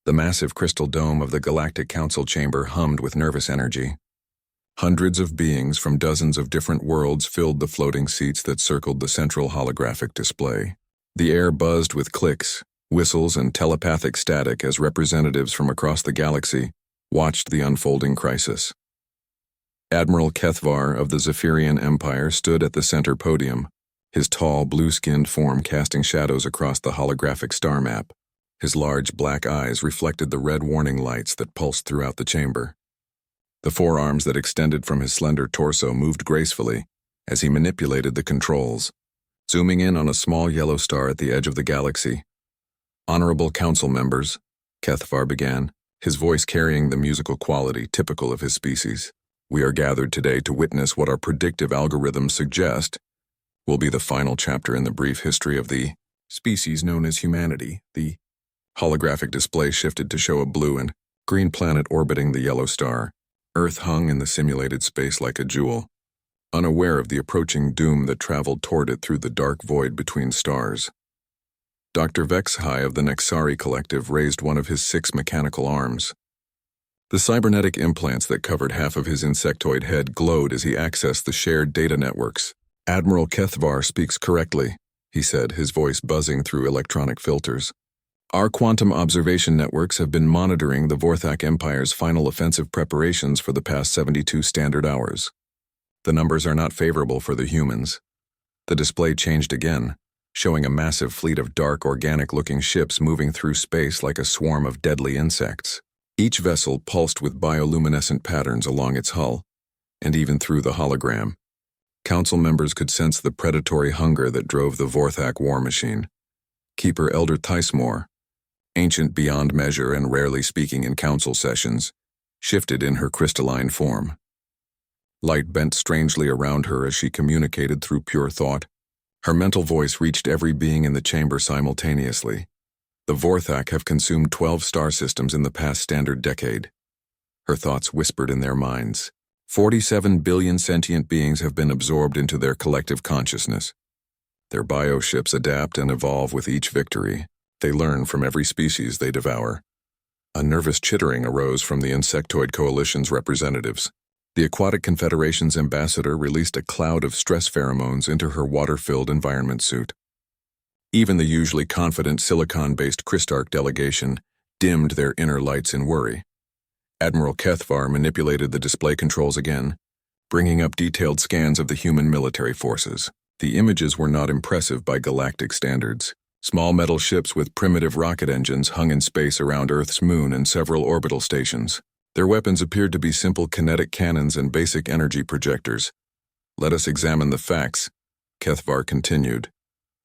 The massive crystal dome of the Galactic Council chamber hummed with nervous energy. Hundreds of beings from dozens of different worlds filled the floating seats that circled the central holographic display. The air buzzed with clicks, whistles, and telepathic static as representatives from across the galaxy watched the unfolding crisis. Admiral Kethvar of the Zephyrian Empire stood at the center podium, his tall, blue-skinned form casting shadows across the holographic star map. His large black eyes reflected the red warning lights that pulsed throughout the chamber. The forearms that extended from his slender torso moved gracefully as he manipulated the controls, zooming in on a small yellow star at the edge of the galaxy. "Honorable Council members," Kethvar began, his voice carrying the musical quality typical of his species. "We are gathered today to witness what our predictive algorithms suggest will be the final chapter in the brief history of the species known as humanity." The holographic display shifted to show a blue and green planet orbiting the yellow star. Earth hung in the simulated space like a jewel, unaware of the approaching doom that traveled toward it through the dark void between stars. Dr. Vexhai of the Nexari Collective raised one of his 6 mechanical arms. The cybernetic implants that covered half of his insectoid head glowed as he accessed the shared data networks. "Admiral Kethvar speaks correctly," he said, his voice buzzing through electronic filters. "Our quantum observation networks have been monitoring the Vorthak Empire's final offensive preparations for the past 72 standard hours. The numbers are not favorable for the humans." The display changed again, showing a massive fleet of dark, organic-looking ships moving through space like a swarm of deadly insects. Each vessel pulsed with bioluminescent patterns along its hull, and even through the hologram. Council members could sense the predatory hunger that drove the Vorthak war machine. Keeper Elder Theismore, ancient beyond measure and rarely speaking in council sessions, shifted in her crystalline form. Light bent strangely around her as she communicated through pure thought. Her mental voice reached every being in the chamber simultaneously. "The Vorthak have consumed 12 star systems in the past standard decade." Her thoughts whispered in their minds. 47 billion sentient beings have been absorbed into their collective consciousness. Their bioships adapt and evolve with each victory. They learn from every species they devour. A nervous chittering arose from the Insectoid Coalition's representatives. The Aquatic Confederation's ambassador released a cloud of stress pheromones into her water-filled environment suit. Even the usually confident silicon-based Christarch delegation dimmed their inner lights in worry. Admiral Kethvar manipulated the display controls again, bringing up detailed scans of the human military forces. The images were not impressive by galactic standards. Small metal ships with primitive rocket engines hung in space around Earth's moon and several orbital stations. Their weapons appeared to be simple kinetic cannons and basic energy projectors. "Let us examine the facts," Kethvar continued,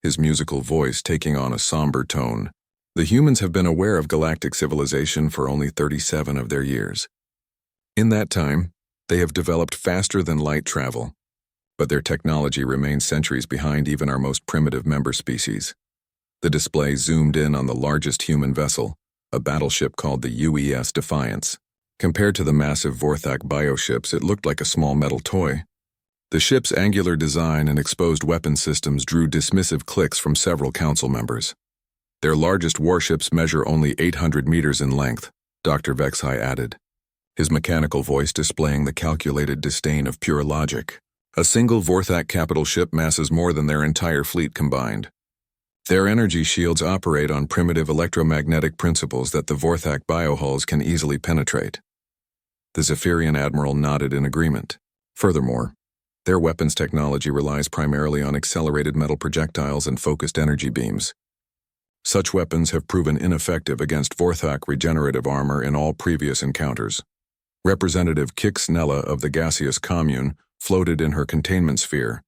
his musical voice taking on a somber tone. "The humans have been aware of galactic civilization for only 37 of their years. In that time, they have developed faster than light travel, but their technology remains centuries behind even our most primitive member species." The display zoomed in on the largest human vessel, a battleship called the UES Defiance. Compared to the massive Vorthak bioships, it looked like a small metal toy. The ship's angular design and exposed weapon systems drew dismissive clicks from several council members. "Their largest warships measure only 800 meters in length," Dr. Vexhai added, his mechanical voice displaying the calculated disdain of pure logic. "A single Vorthak capital ship masses more than their entire fleet combined. Their energy shields operate on primitive electromagnetic principles that the Vorthak biohulls can easily penetrate." The Zephyrian admiral nodded in agreement. "Furthermore, their weapons technology relies primarily on accelerated metal projectiles and focused energy beams. Such weapons have proven ineffective against Vorthak regenerative armor in all previous encounters." Representative Kix Nella of the gaseous commune floated in her containment sphere,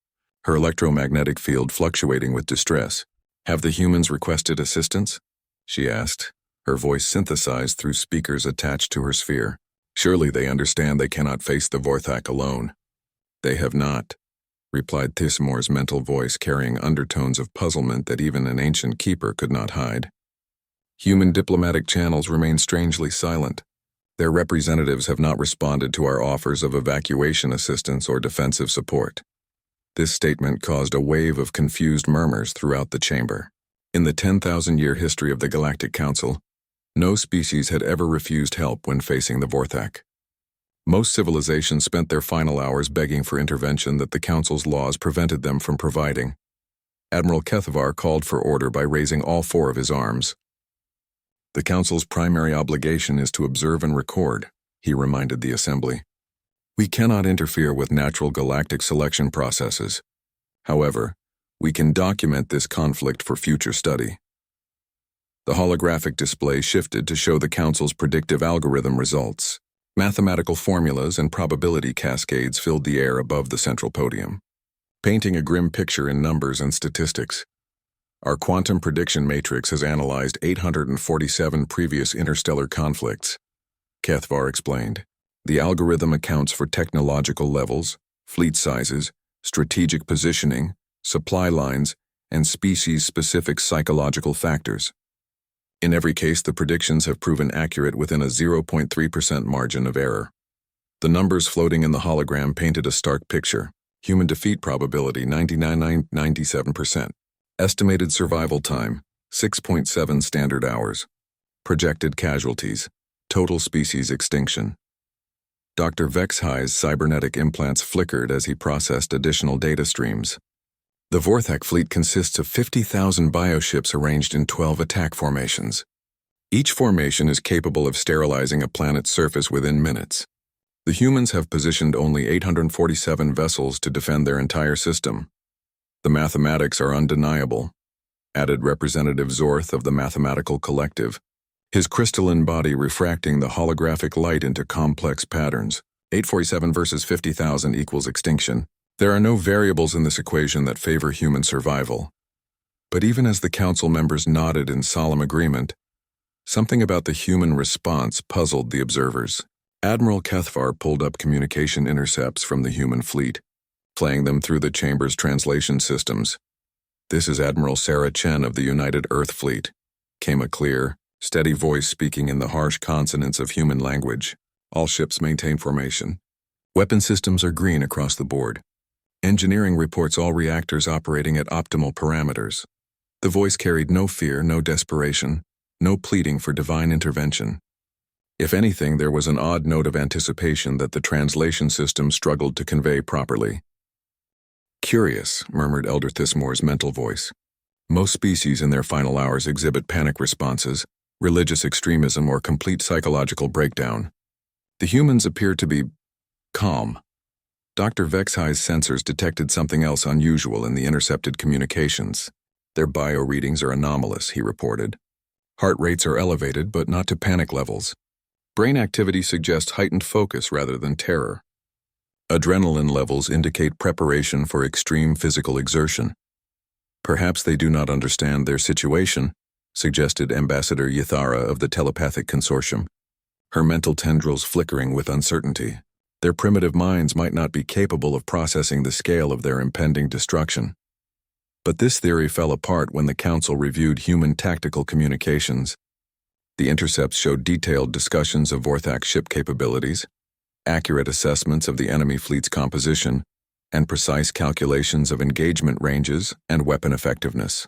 her electromagnetic field fluctuating with distress. "Have the humans requested assistance?" she asked, her voice synthesized through speakers attached to her sphere. "Surely they understand they cannot face the Vorthak alone." "They have not," replied Theismore's mental voice carrying undertones of puzzlement that even an ancient keeper could not hide. "Human diplomatic channels remain strangely silent. Their representatives have not responded to our offers of evacuation assistance or defensive support." This statement caused a wave of confused murmurs throughout the chamber. In the 10,000-year history of the Galactic Council, No species had ever refused help when facing the Vorthak. Most civilizations spent their final hours begging for intervention that the Council's laws prevented them from providing. Admiral Kethavar called for order by raising all four of his arms. The Council's primary obligation is to observe and record, he reminded the Assembly. We cannot interfere with natural galactic selection processes. However, we can document this conflict for future study. The holographic display shifted to show the Council's predictive algorithm results. Mathematical formulas and probability cascades filled the air above the central podium, painting a grim picture in numbers and statistics. Our quantum prediction matrix has analyzed 847 previous interstellar conflicts, Kethavar explained. The algorithm accounts for technological levels, fleet sizes, strategic positioning, supply lines, and species-specific psychological factors. In every case, the predictions have proven accurate within a 0.3% margin of error. The numbers floating in the hologram painted a stark picture. Human defeat probability 99.97%. Estimated survival time 6.7 standard hours. Projected casualties. Total species extinction. Dr. Vexhai's cybernetic implants flickered as he processed additional data streams. The Vorthak fleet consists of 50,000 bioships arranged in 12 attack formations. Each formation is capable of sterilizing a planet's surface within minutes. The humans have positioned only 847 vessels to defend their entire system. The mathematics are undeniable, added Representative Zorth of the Mathematical Collective, his crystalline body refracting the holographic light into complex patterns. 847 versus 50,000 equals extinction. There are no variables in this equation that favor human survival. But even as the Council members nodded in solemn agreement, something about the human response puzzled the observers. Admiral Kethavar pulled up communication intercepts from the human fleet, playing them through the chamber's translation systems. "This is Admiral Sarah Chen of the United Earth Fleet," came a clear, steady voice speaking in the harsh consonants of human language. "All ships maintain formation. Weapon systems are green across the board. Engineering reports all reactors operating at optimal parameters." The voice carried no fear, no desperation, no pleading for divine intervention. If anything, there was an odd note of anticipation that the translation system struggled to convey properly. "Curious," murmured Elder Thismore's mental voice. "Most species in their final hours exhibit panic responses, religious extremism, or complete psychological breakdown. The humans appear to be calm." Dr. Vexhai's sensors detected something else unusual in the intercepted communications. "Their bio-readings are anomalous," he reported. "Heart rates are elevated, but not to panic levels. Brain activity suggests heightened focus rather than terror. Adrenaline levels indicate preparation for extreme physical exertion. Perhaps they do not understand their situation," suggested Ambassador Yathara of the Telepathic Consortium, her mental tendrils flickering with uncertainty. Their primitive minds might not be capable of processing the scale of their impending destruction. But this theory fell apart when the Council reviewed human tactical communications. The intercepts showed detailed discussions of Vorthak ship capabilities, accurate assessments of the enemy fleet's composition, and precise calculations of engagement ranges and weapon effectiveness.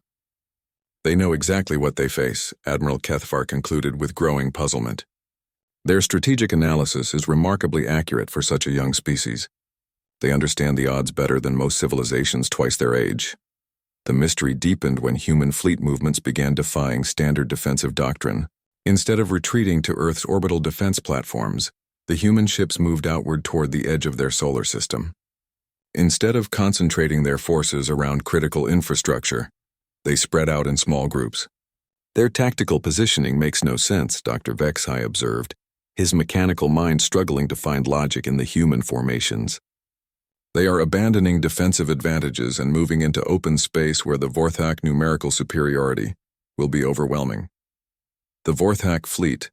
"They know exactly what they face," Admiral Kethavar concluded with growing puzzlement. "Their strategic analysis is remarkably accurate for such a young species. They understand the odds better than most civilizations twice their age." The mystery deepened when human fleet movements began defying standard defensive doctrine. Instead of retreating to Earth's orbital defense platforms, the human ships moved outward toward the edge of their solar system. Instead of concentrating their forces around critical infrastructure, they spread out in small groups. "Their tactical positioning makes no sense," Dr. Vexhai observed, his mechanical mind struggling to find logic in the human formations. "They are abandoning defensive advantages and moving into open space where the Vorthak numerical superiority will be overwhelming." The Vorthak fleet,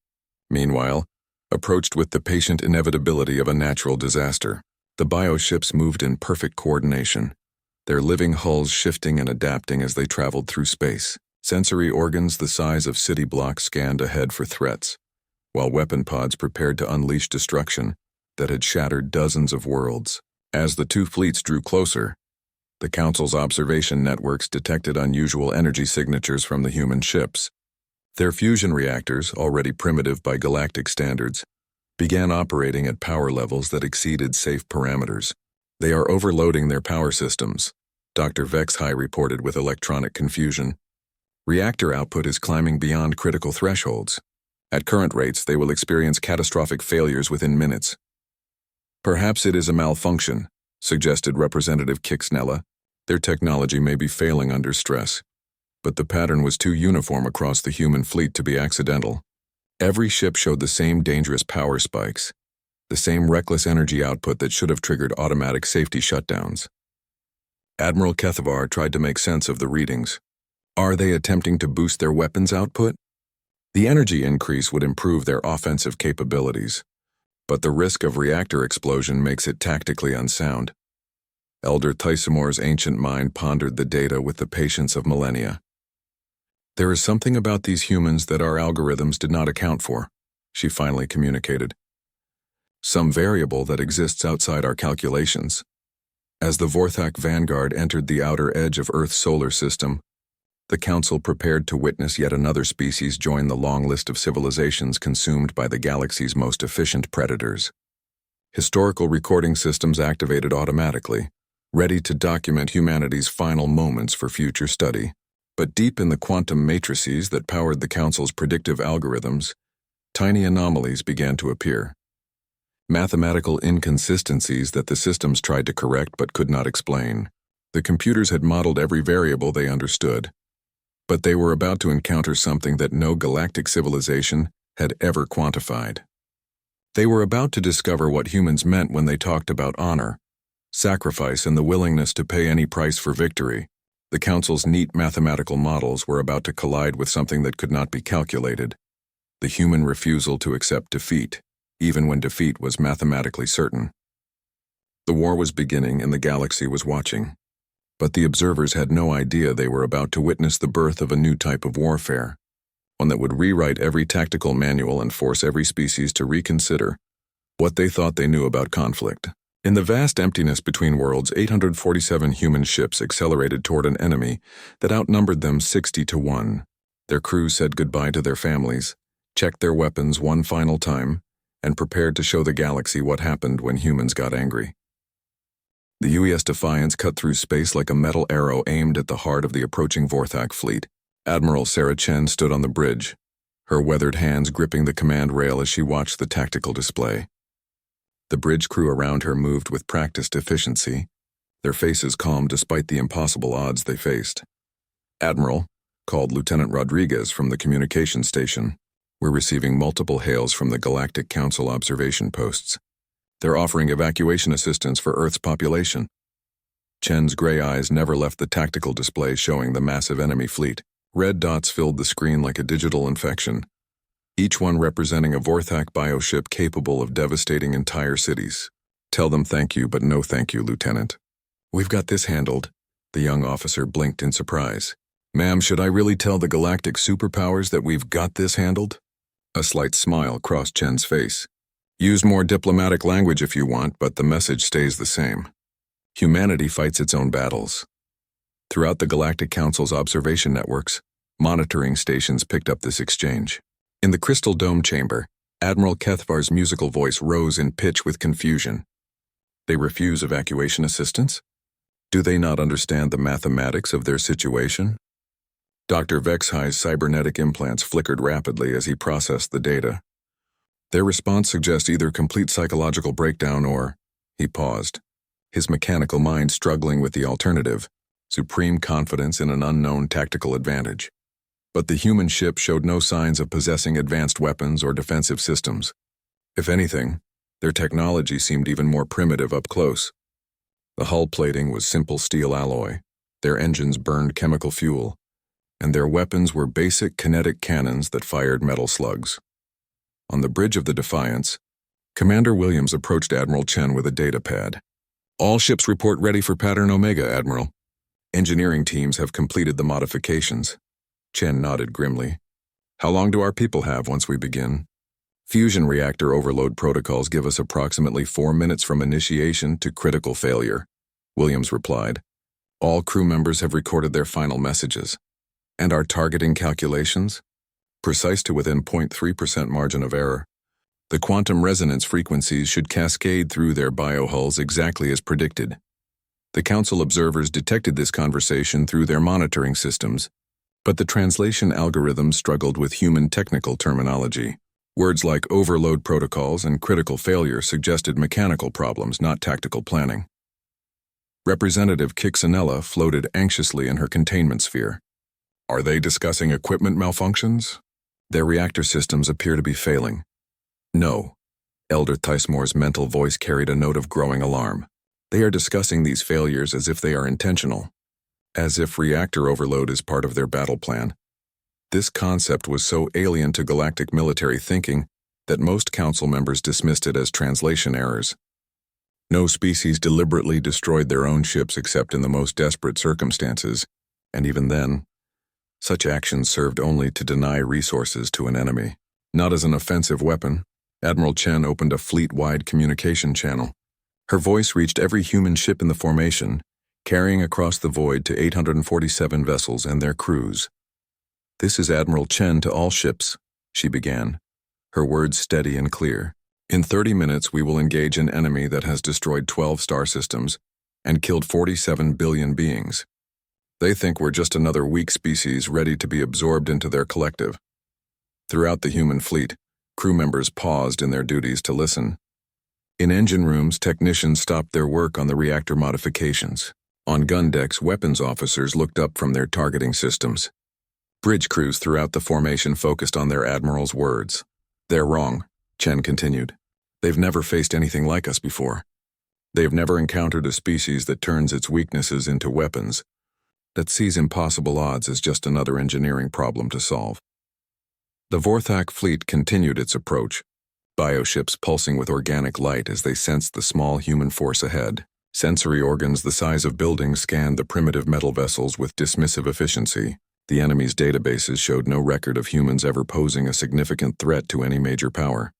meanwhile, approached with the patient inevitability of a natural disaster. The bioships moved in perfect coordination, their living hulls shifting and adapting as they traveled through space. Sensory organs the size of city blocks scanned ahead for threats, while weapon pods prepared to unleash destruction that had shattered dozens of worlds. As the two fleets drew closer, the Council's observation networks detected unusual energy signatures from the human ships. Their fusion reactors, already primitive by galactic standards, began operating at power levels that exceeded safe parameters. They are overloading their power systems, Dr. Vexhai reported with electronic confusion. Reactor output is climbing beyond critical thresholds. At current rates, they will experience catastrophic failures within minutes. Perhaps it is a malfunction, suggested Representative Kixnella. Their technology may be failing under stress. But the pattern was too uniform across the human fleet to be accidental. Every ship showed the same dangerous power spikes, the same reckless energy output that should have triggered automatic safety shutdowns. Admiral Kethavar tried to make sense of the readings. Are they attempting to boost their weapons output? The energy increase would improve their offensive capabilities, but the risk of reactor explosion makes it tactically unsound. Elder Thysamor's ancient mind pondered the data with the patience of millennia. There is something about these humans that our algorithms did not account for, she finally communicated. Some variable that exists outside our calculations. As the Vorthak Vanguard entered the outer edge of Earth's solar system, the Council prepared to witness yet another species join the long list of civilizations consumed by the galaxy's most efficient predators. Historical recording systems activated automatically, ready to document humanity's final moments for future study. But deep in the quantum matrices that powered the Council's predictive algorithms, tiny anomalies began to appear. Mathematical inconsistencies that the systems tried to correct but could not explain. The computers had modeled every variable they understood, but they were about to encounter something that no galactic civilization had ever quantified. They were about to discover what humans meant when they talked about honor, sacrifice, and the willingness to pay any price for victory. The Council's neat mathematical models were about to collide with something that could not be calculated: the human refusal to accept defeat, even when defeat was mathematically certain. The war was beginning and the galaxy was watching. But the observers had no idea they were about to witness the birth of a new type of warfare, one that would rewrite every tactical manual and force every species to reconsider what they thought they knew about conflict. In the vast emptiness between worlds, 847 human ships accelerated toward an enemy that outnumbered them 60-1. Their crews said goodbye to their families, checked their weapons one final time, and prepared to show the galaxy what happened when humans got angry. The UES Defiance cut through space like a metal arrow aimed at the heart of the approaching Vorthak fleet. Admiral Sarah Chen stood on the bridge, her weathered hands gripping the command rail as she watched the tactical display. The bridge crew around her moved with practiced efficiency, their faces calm despite the impossible odds they faced. "Admiral," called Lieutenant Rodriguez from the communication station, "we're receiving multiple hails from the Galactic Council observation posts. They're offering evacuation assistance for Earth's population." Chen's gray eyes never left the tactical display showing the massive enemy fleet. Red dots filled the screen like a digital infection, each one representing a Vorthak bioship capable of devastating entire cities. "Tell them thank you, but no thank you, Lieutenant. We've got this handled." The young officer blinked in surprise. "Ma'am, should I really tell the galactic superpowers that we've got this handled?" A slight smile crossed Chen's face. "Use more diplomatic language if you want, but the message stays the same. Humanity fights its own battles." Throughout the Galactic Council's observation networks, monitoring stations picked up this exchange. In the Crystal Dome chamber, Admiral Kethavar's musical voice rose in pitch with confusion. They refuse evacuation assistance? Do they not understand the mathematics of their situation? Dr. Vexhai's cybernetic implants flickered rapidly as he processed the data. Their response suggests either complete psychological breakdown or— He paused, his mechanical mind struggling with the alternative, supreme confidence in an unknown tactical advantage. But the human ship showed no signs of possessing advanced weapons or defensive systems. If anything, their technology seemed even more primitive up close. The hull plating was simple steel alloy, their engines burned chemical fuel, and their weapons were basic kinetic cannons that fired metal slugs. On the bridge of the Defiance, Commander Williams approached Admiral Chen with a data pad. "All ships report ready for Pattern Omega, Admiral. Engineering teams have completed the modifications." Chen nodded grimly. "How long do our people have once we begin?" "Fusion reactor overload protocols give us approximately 4 minutes from initiation to critical failure," Williams replied. "All crew members have recorded their final messages." "And our targeting calculations?" precise to within 0.3% margin of error. The quantum resonance frequencies should cascade through their biohulls exactly as predicted. The Council observers detected this conversation through their monitoring systems, but the translation algorithms struggled with human technical terminology. Words like overload protocols and critical failure suggested mechanical problems, not tactical planning. Representative Kixanella floated anxiously in her containment sphere. Are they discussing equipment malfunctions? Their reactor systems appear to be failing. No. Elder Theismore's mental voice carried a note of growing alarm. They are discussing these failures as if they are intentional, as if reactor overload is part of their battle plan. This concept was so alien to galactic military thinking that most council members dismissed it as translation errors. No species deliberately destroyed their own ships except in the most desperate circumstances, and even then, such actions served only to deny resources to an enemy. Not as an offensive weapon, Admiral Chen opened a fleet-wide communication channel. Her voice reached every human ship in the formation, carrying across the void to 847 vessels and their crews. "This is Admiral Chen to all ships," she began, her words steady and clear. "In 30 minutes we will engage an enemy that has destroyed 12 star systems and killed 47 billion beings. They think we're just another weak species ready to be absorbed into their collective." Throughout the human fleet, crew members paused in their duties to listen. In engine rooms, technicians stopped their work on the reactor modifications. On gun decks, weapons officers looked up from their targeting systems. Bridge crews throughout the formation focused on their admiral's words. "They're wrong," Chen continued. "They've never faced anything like us before. They've never encountered a species that turns its weaknesses into weapons, that sees impossible odds as just another engineering problem to solve." The Vorthak fleet continued its approach, bioships pulsing with organic light as they sensed the small human force ahead. Sensory organs the size of buildings scanned the primitive metal vessels with dismissive efficiency. The enemy's databases showed no record of humans ever posing a significant threat to any major power.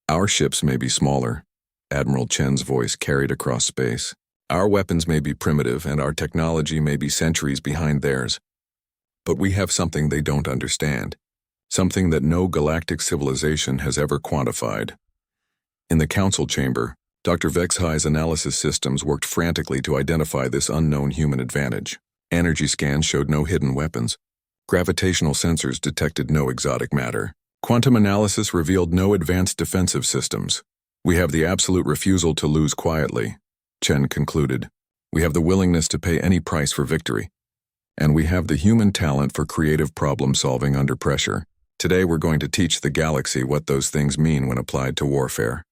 "Our ships may be smaller," Admiral Chen's voice carried across space. "Our weapons may be primitive and our technology may be centuries behind theirs. But we have something they don't understand. Something that no galactic civilization has ever quantified." In the council chamber, Dr. Vexhai's analysis systems worked frantically to identify this unknown human advantage. Energy scans showed no hidden weapons. Gravitational sensors detected no exotic matter. Quantum analysis revealed no advanced defensive systems. "We have the absolute refusal to lose quietly," Chen concluded. "We have the willingness to pay any price for victory. And we have the human talent for creative problem solving under pressure. Today we're going to teach the galaxy what those things mean when applied to warfare."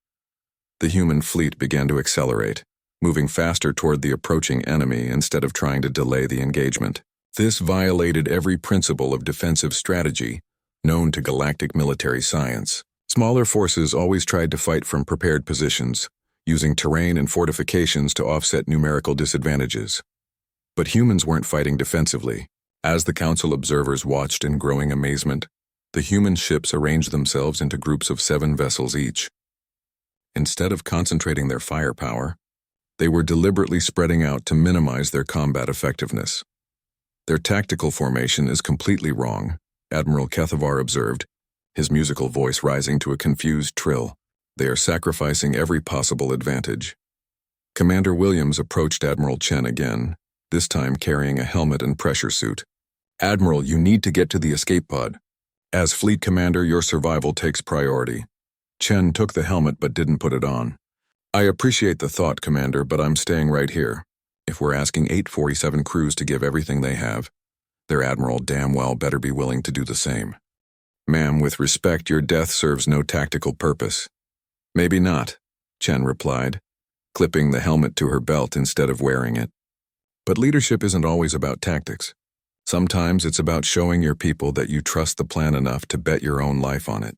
The human fleet began to accelerate, moving faster toward the approaching enemy instead of trying to delay the engagement. This violated every principle of defensive strategy known to galactic military science. Smaller forces always tried to fight from prepared positions, using terrain and fortifications to offset numerical disadvantages. But humans weren't fighting defensively. As the council observers watched in growing amazement, the human ships arranged themselves into groups of 7 vessels each. Instead of concentrating their firepower, they were deliberately spreading out to minimize their combat effectiveness. "Their tactical formation is completely wrong," Admiral Kethavar observed, his musical voice rising to a confused trill. "They are sacrificing every possible advantage." Commander Williams approached Admiral Chen again, this time carrying a helmet and pressure suit. "Admiral, you need to get to the escape pod. As fleet commander, your survival takes priority." Chen took the helmet but didn't put it on. "I appreciate the thought, Commander, but I'm staying right here. If we're asking 847 crews to give everything they have, their admiral damn well better be willing to do the same." "Ma'am, with respect, your death serves no tactical purpose." "Maybe not," Chen replied, clipping the helmet to her belt instead of wearing it. "But leadership isn't always about tactics. Sometimes it's about showing your people that you trust the plan enough to bet your own life on it."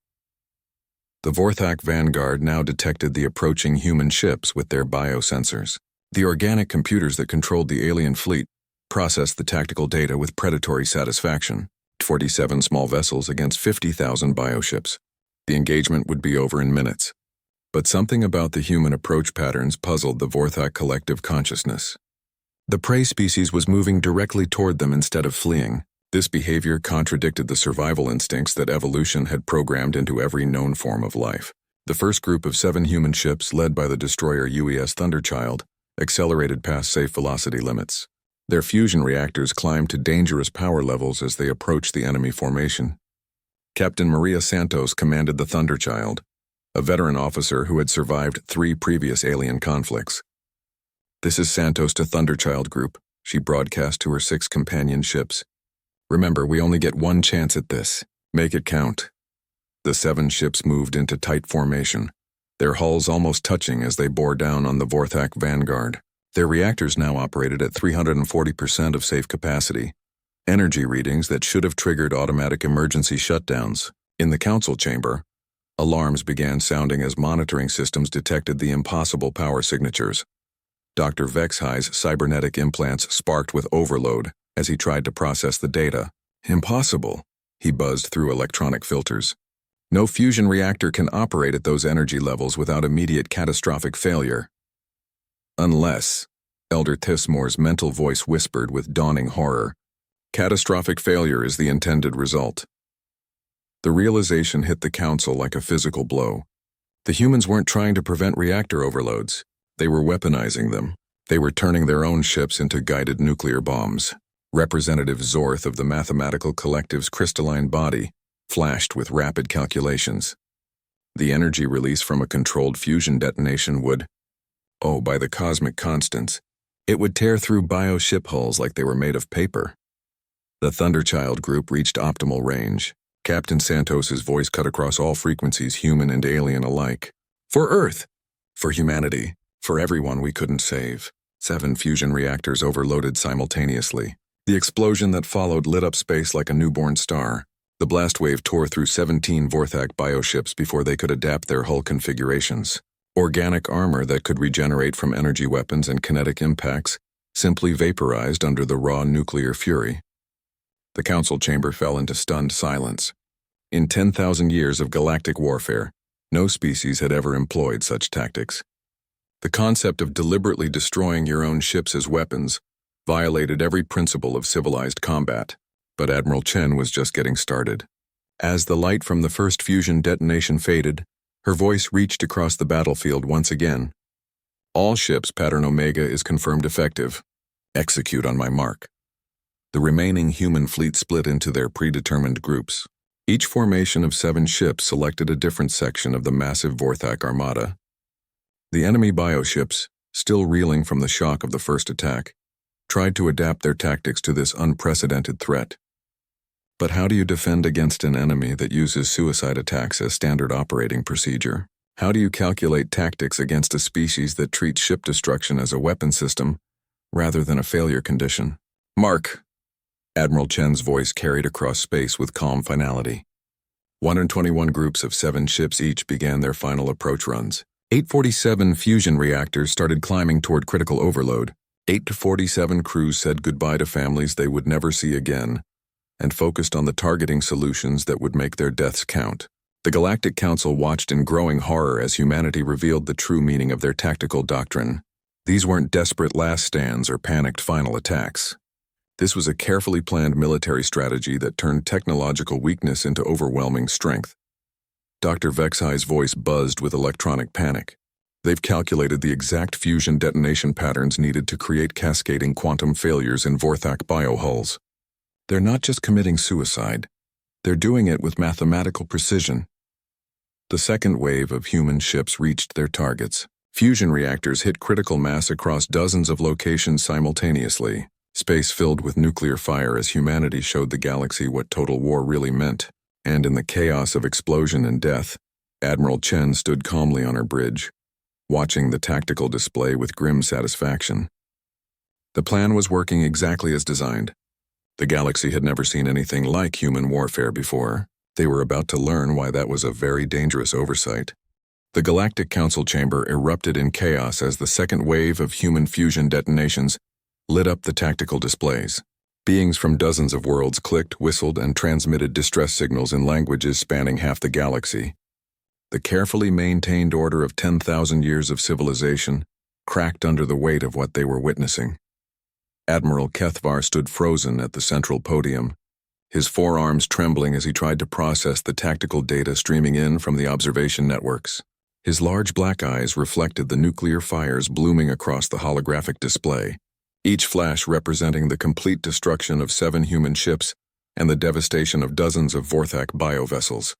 The Vorthak Vanguard now detected the approaching human ships with their biosensors. The organic computers that controlled the alien fleet processed the tactical data with predatory satisfaction. 47 small vessels against 50,000 bioships. The engagement would be over in minutes. But something about the human approach patterns puzzled the Vorthak collective consciousness. The prey species was moving directly toward them instead of fleeing. This behavior contradicted the survival instincts that evolution had programmed into every known form of life. The first group of 7 human ships, led by the destroyer UES Thunderchild, accelerated past safe velocity limits. Their fusion reactors climbed to dangerous power levels as they approached the enemy formation. Captain Maria Santos commanded the Thunderchild, a veteran officer who had survived 3 previous alien conflicts. "This is Santos to Thunderchild Group," she broadcast to her 6 companion ships. "Remember, we only get one chance at this. Make it count." The 7 ships moved into tight formation, their hulls almost touching as they bore down on the Vorthak Vanguard. Their reactors now operated at 340% of safe capacity, energy readings that should have triggered automatic emergency shutdowns. In the council chamber, alarms began sounding as monitoring systems detected the impossible power signatures. Dr. Vexhi's cybernetic implants sparked with overload as he tried to process the data. "Impossible," he buzzed through electronic filters. "No fusion reactor can operate at those energy levels without immediate catastrophic failure. Unless," Elder Tismore's mental voice whispered with dawning horror, "catastrophic failure is the intended result." The realization hit the council like a physical blow. The humans weren't trying to prevent reactor overloads. They were weaponizing them. They were turning their own ships into guided nuclear bombs. Representative Zorth of the Mathematical Collective's crystalline body flashed with rapid calculations. The energy release from a controlled fusion detonation would, by the cosmic constants, it would tear through bio-ship hulls like they were made of paper. The Thunderchild group reached optimal range. Captain Santos's voice cut across all frequencies, human and alien alike. "For Earth! For humanity! For everyone we couldn't save." 7 fusion reactors overloaded simultaneously. The explosion that followed lit up space like a newborn star. The blast wave tore through 17 Vorthak bioships before they could adapt their hull configurations. Organic armor that could regenerate from energy weapons and kinetic impacts simply vaporized under the raw nuclear fury. The council chamber fell into stunned silence. In 10,000 years of galactic warfare, no species had ever employed such tactics. The concept of deliberately destroying your own ships as weapons violated every principle of civilized combat, but Admiral Chen was just getting started. As the light from the first fusion detonation faded, her voice reached across the battlefield once again. "All ships pattern Omega is confirmed effective. Execute on my mark." The remaining human fleet split into their predetermined groups. Each formation of 7 ships selected a different section of the massive Vorthak armada. The enemy bioships, still reeling from the shock of the first attack, tried to adapt their tactics to this unprecedented threat. But how do you defend against an enemy that uses suicide attacks as standard operating procedure? How do you calculate tactics against a species that treats ship destruction as a weapon system rather than a failure condition? "Mark!" Admiral Chen's voice carried across space with calm finality. 121 groups of 7 ships each began their final approach runs. 847 fusion reactors started climbing toward critical overload. 847 crews said goodbye to families they would never see again, and focused on the targeting solutions that would make their deaths count. The Galactic Council watched in growing horror as humanity revealed the true meaning of their tactical doctrine. These weren't desperate last stands or panicked final attacks. This was a carefully planned military strategy that turned technological weakness into overwhelming strength. Dr. Vexhi's voice buzzed with electronic panic. "They've calculated the exact fusion detonation patterns needed to create cascading quantum failures in Vorthak biohulls. They're not just committing suicide, they're doing it with mathematical precision." The second wave of human ships reached their targets. Fusion reactors hit critical mass across dozens of locations simultaneously. Space filled with nuclear fire as humanity showed the galaxy what total war really meant. And in the chaos of explosion and death, Admiral Chen stood calmly on her bridge, watching the tactical display with grim satisfaction. The plan was working exactly as designed. The galaxy had never seen anything like human warfare before. They were about to learn why that was a very dangerous oversight. The Galactic Council chamber erupted in chaos as the second wave of human fusion detonations lit up the tactical displays. Beings from dozens of worlds clicked, whistled, and transmitted distress signals in languages spanning half the galaxy. The carefully maintained order of 10,000 years of civilization cracked under the weight of what they were witnessing. Admiral Kethvar stood frozen at the central podium, his forearms trembling as he tried to process the tactical data streaming in from the observation networks. His large black eyes reflected the nuclear fires blooming across the holographic display, each flash representing the complete destruction of 7 human ships and the devastation of dozens of Vorthak biovessels.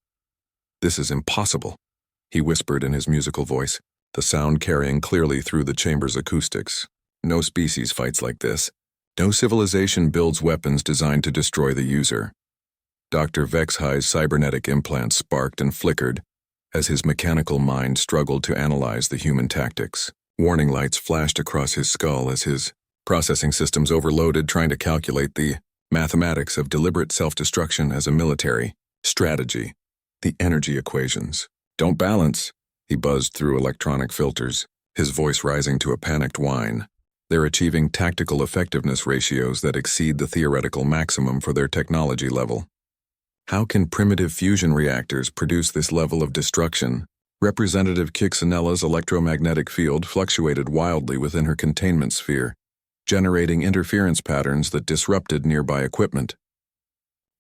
"This is impossible," he whispered in his musical voice, the sound carrying clearly through the chamber's acoustics. "No species fights like this. No civilization builds weapons designed to destroy the user." Dr. Vexhi's cybernetic implants sparked and flickered as his mechanical mind struggled to analyze the human tactics. Warning lights flashed across his skull as his processing systems overloaded, trying to calculate the mathematics of deliberate self-destruction as a military strategy. The energy equations don't balance, he buzzed through electronic filters, his voice rising to a panicked whine. They're achieving tactical effectiveness ratios that exceed the theoretical maximum for their technology level. How can primitive fusion reactors produce this level of destruction? Representative Kixanella's electromagnetic field fluctuated wildly within her containment sphere, generating interference patterns that disrupted nearby equipment.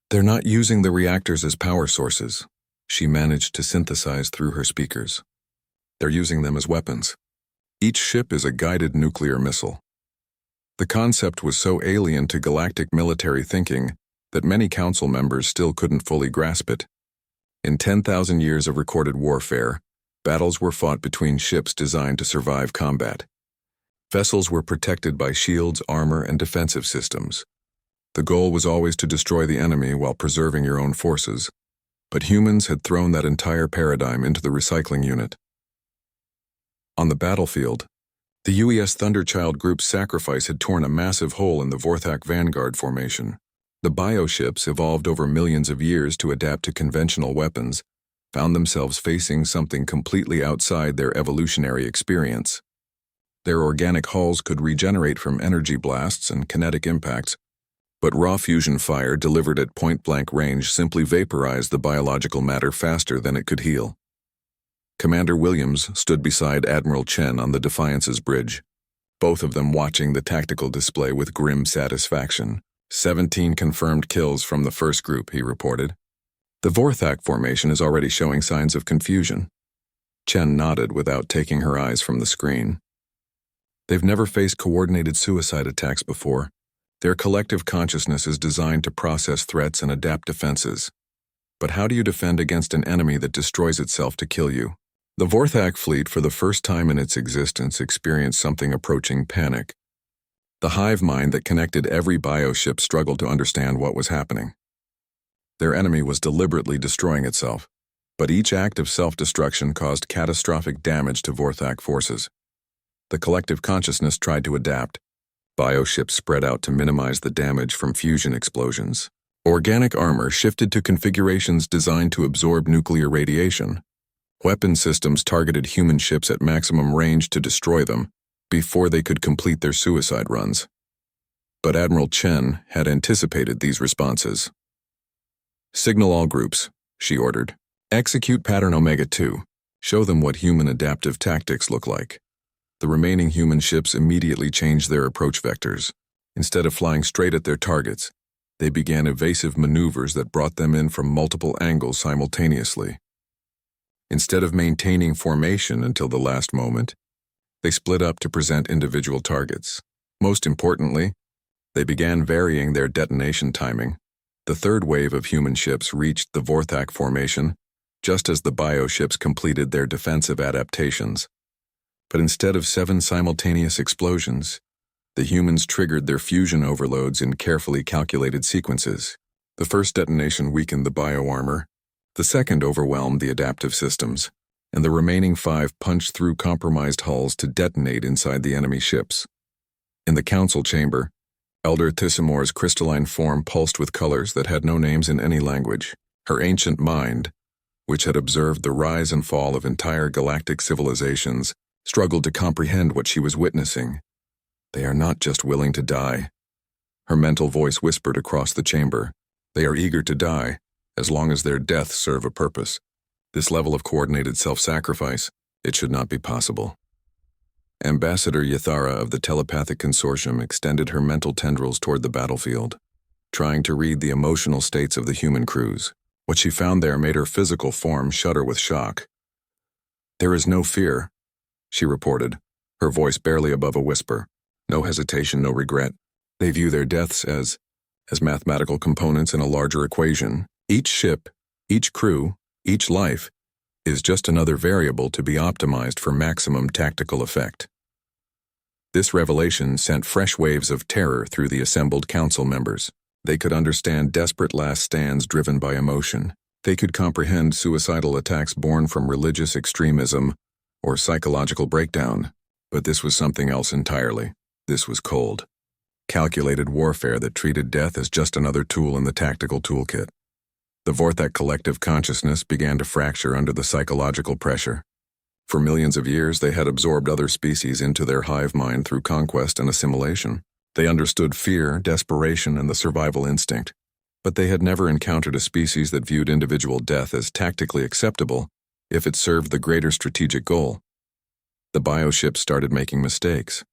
"They're not using the reactors as power sources," she managed to synthesize through her speakers. "They're using them as weapons. Each ship is a guided nuclear missile." The concept was so alien to galactic military thinking that many council members still couldn't fully grasp it. In 10,000 years of recorded warfare, battles were fought between ships designed to survive combat. Vessels were protected by shields, armor, and defensive systems. The goal was always to destroy the enemy while preserving your own forces, but humans had thrown that entire paradigm into the recycling unit. On the battlefield, the UES Thunderchild Group's sacrifice had torn a massive hole in the Vorthak Vanguard formation. The bioships, evolved over millions of years to adapt to conventional weapons, found themselves facing something completely outside their evolutionary experience. Their organic hulls could regenerate from energy blasts and kinetic impacts, but raw fusion fire delivered at point-blank range simply vaporized the biological matter faster than it could heal. Commander Williams stood beside Admiral Chen on the Defiance's bridge, both of them watching the tactical display with grim satisfaction. 17 confirmed kills from the first group, he reported. "The Vorthak formation is already showing signs of confusion." Chen nodded without taking her eyes from the screen. "They've never faced coordinated suicide attacks before. Their collective consciousness is designed to process threats and adapt defenses. But how do you defend against an enemy that destroys itself to kill you?" The Vorthak fleet, for the first time in its existence, experienced something approaching panic. The hive mind that connected every bioship struggled to understand what was happening. Their enemy was deliberately destroying itself, but each act of self-destruction caused catastrophic damage to Vorthak forces. The collective consciousness tried to adapt. Bioships spread out to minimize the damage from fusion explosions. Organic armor shifted to configurations designed to absorb nuclear radiation. Weapon systems targeted human ships at maximum range to destroy them before they could complete their suicide runs. But Admiral Chen had anticipated these responses. "Signal all groups," she ordered. "Execute pattern Omega-2. Show them what human adaptive tactics look like." The remaining human ships immediately changed their approach vectors. Instead of flying straight at their targets, they began evasive maneuvers that brought them in from multiple angles simultaneously. Instead of maintaining formation until the last moment, they split up to present individual targets. Most importantly, they began varying their detonation timing. The third wave of human ships reached the Vorthak formation just as the bioships completed their defensive adaptations. But instead of 7 simultaneous explosions, the humans triggered their fusion overloads in carefully calculated sequences. The first detonation weakened the bioarmor, the second overwhelmed the adaptive systems, and the remaining 5 punched through compromised hulls to detonate inside the enemy ships. In the council chamber, Elder Thysimor's crystalline form pulsed with colors that had no names in any language. Her ancient mind, which had observed the rise and fall of entire galactic civilizations, struggled to comprehend what she was witnessing. They are not just willing to die. Her mental voice whispered across the chamber. They are eager to die, as long as their deaths serve a purpose. This level of coordinated self-sacrifice, it should not be possible. Ambassador Yathara of the Telepathic Consortium extended her mental tendrils toward the battlefield. trying to read the emotional states of the human crews. What she found there made her physical form shudder with shock. "There is no fear," she reported, her voice barely above a whisper. "No hesitation, no regret. They view their deaths as mathematical components in a larger equation. Each ship, each crew, each life is just another variable to be optimized for maximum tactical effect." This revelation sent fresh waves of terror through the assembled council members. They could understand desperate last stands driven by emotion. They could comprehend suicidal attacks born from religious extremism or psychological breakdown. But this was something else entirely. This was cold, calculated warfare that treated death as just another tool in the tactical toolkit. The Vorthak collective consciousness began to fracture under the psychological pressure. For millions of years, they had absorbed other species into their hive mind through conquest and assimilation. They understood fear, desperation, and the survival instinct. But they had never encountered a species that viewed individual death as tactically acceptable if it served the greater strategic goal. The bioships started making mistakes.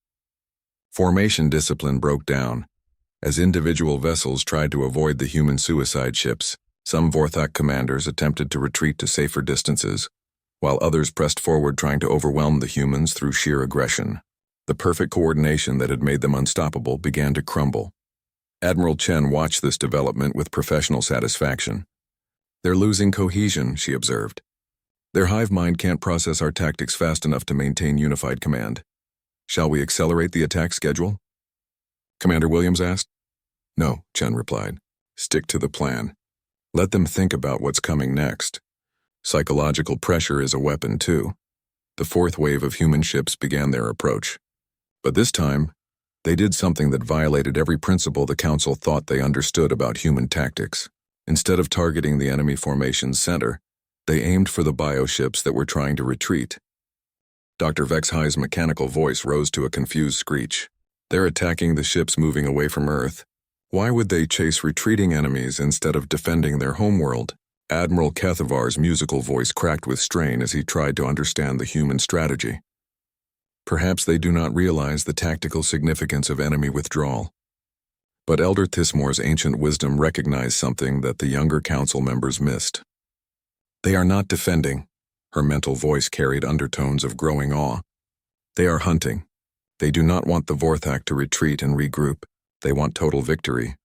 Formation discipline broke down. As individual vessels tried to avoid the human suicide ships, some Vorthak commanders attempted to retreat to safer distances, while others pressed forward trying to overwhelm the humans through sheer aggression. The perfect coordination that had made them unstoppable began to crumble. Admiral Chen watched this development with professional satisfaction. "They're losing cohesion," she observed. "Their hive mind can't process our tactics fast enough to maintain unified command. Shall we accelerate the attack schedule?" Commander Williams asked. "No," Chen replied. "Stick to the plan. Let them think about what's coming next. Psychological pressure is a weapon, too." The fourth wave of human ships began their approach. But this time, they did something that violated every principle the Council thought they understood about human tactics. Instead of targeting the enemy formation's center, they aimed for the bioships that were trying to retreat. Dr. Vexhi's mechanical voice rose to a confused screech. "They're attacking the ships moving away from Earth. Why would they chase retreating enemies instead of defending their homeworld?" Admiral Kethavar's musical voice cracked with strain as he tried to understand the human strategy. "Perhaps they do not realize the tactical significance of enemy withdrawal." But Elder Thismore's ancient wisdom recognized something that the younger council members missed. "They are not defending." Her mental voice carried undertones of growing awe. "They are hunting. They do not want the Vorthak to retreat and regroup. They want total victory."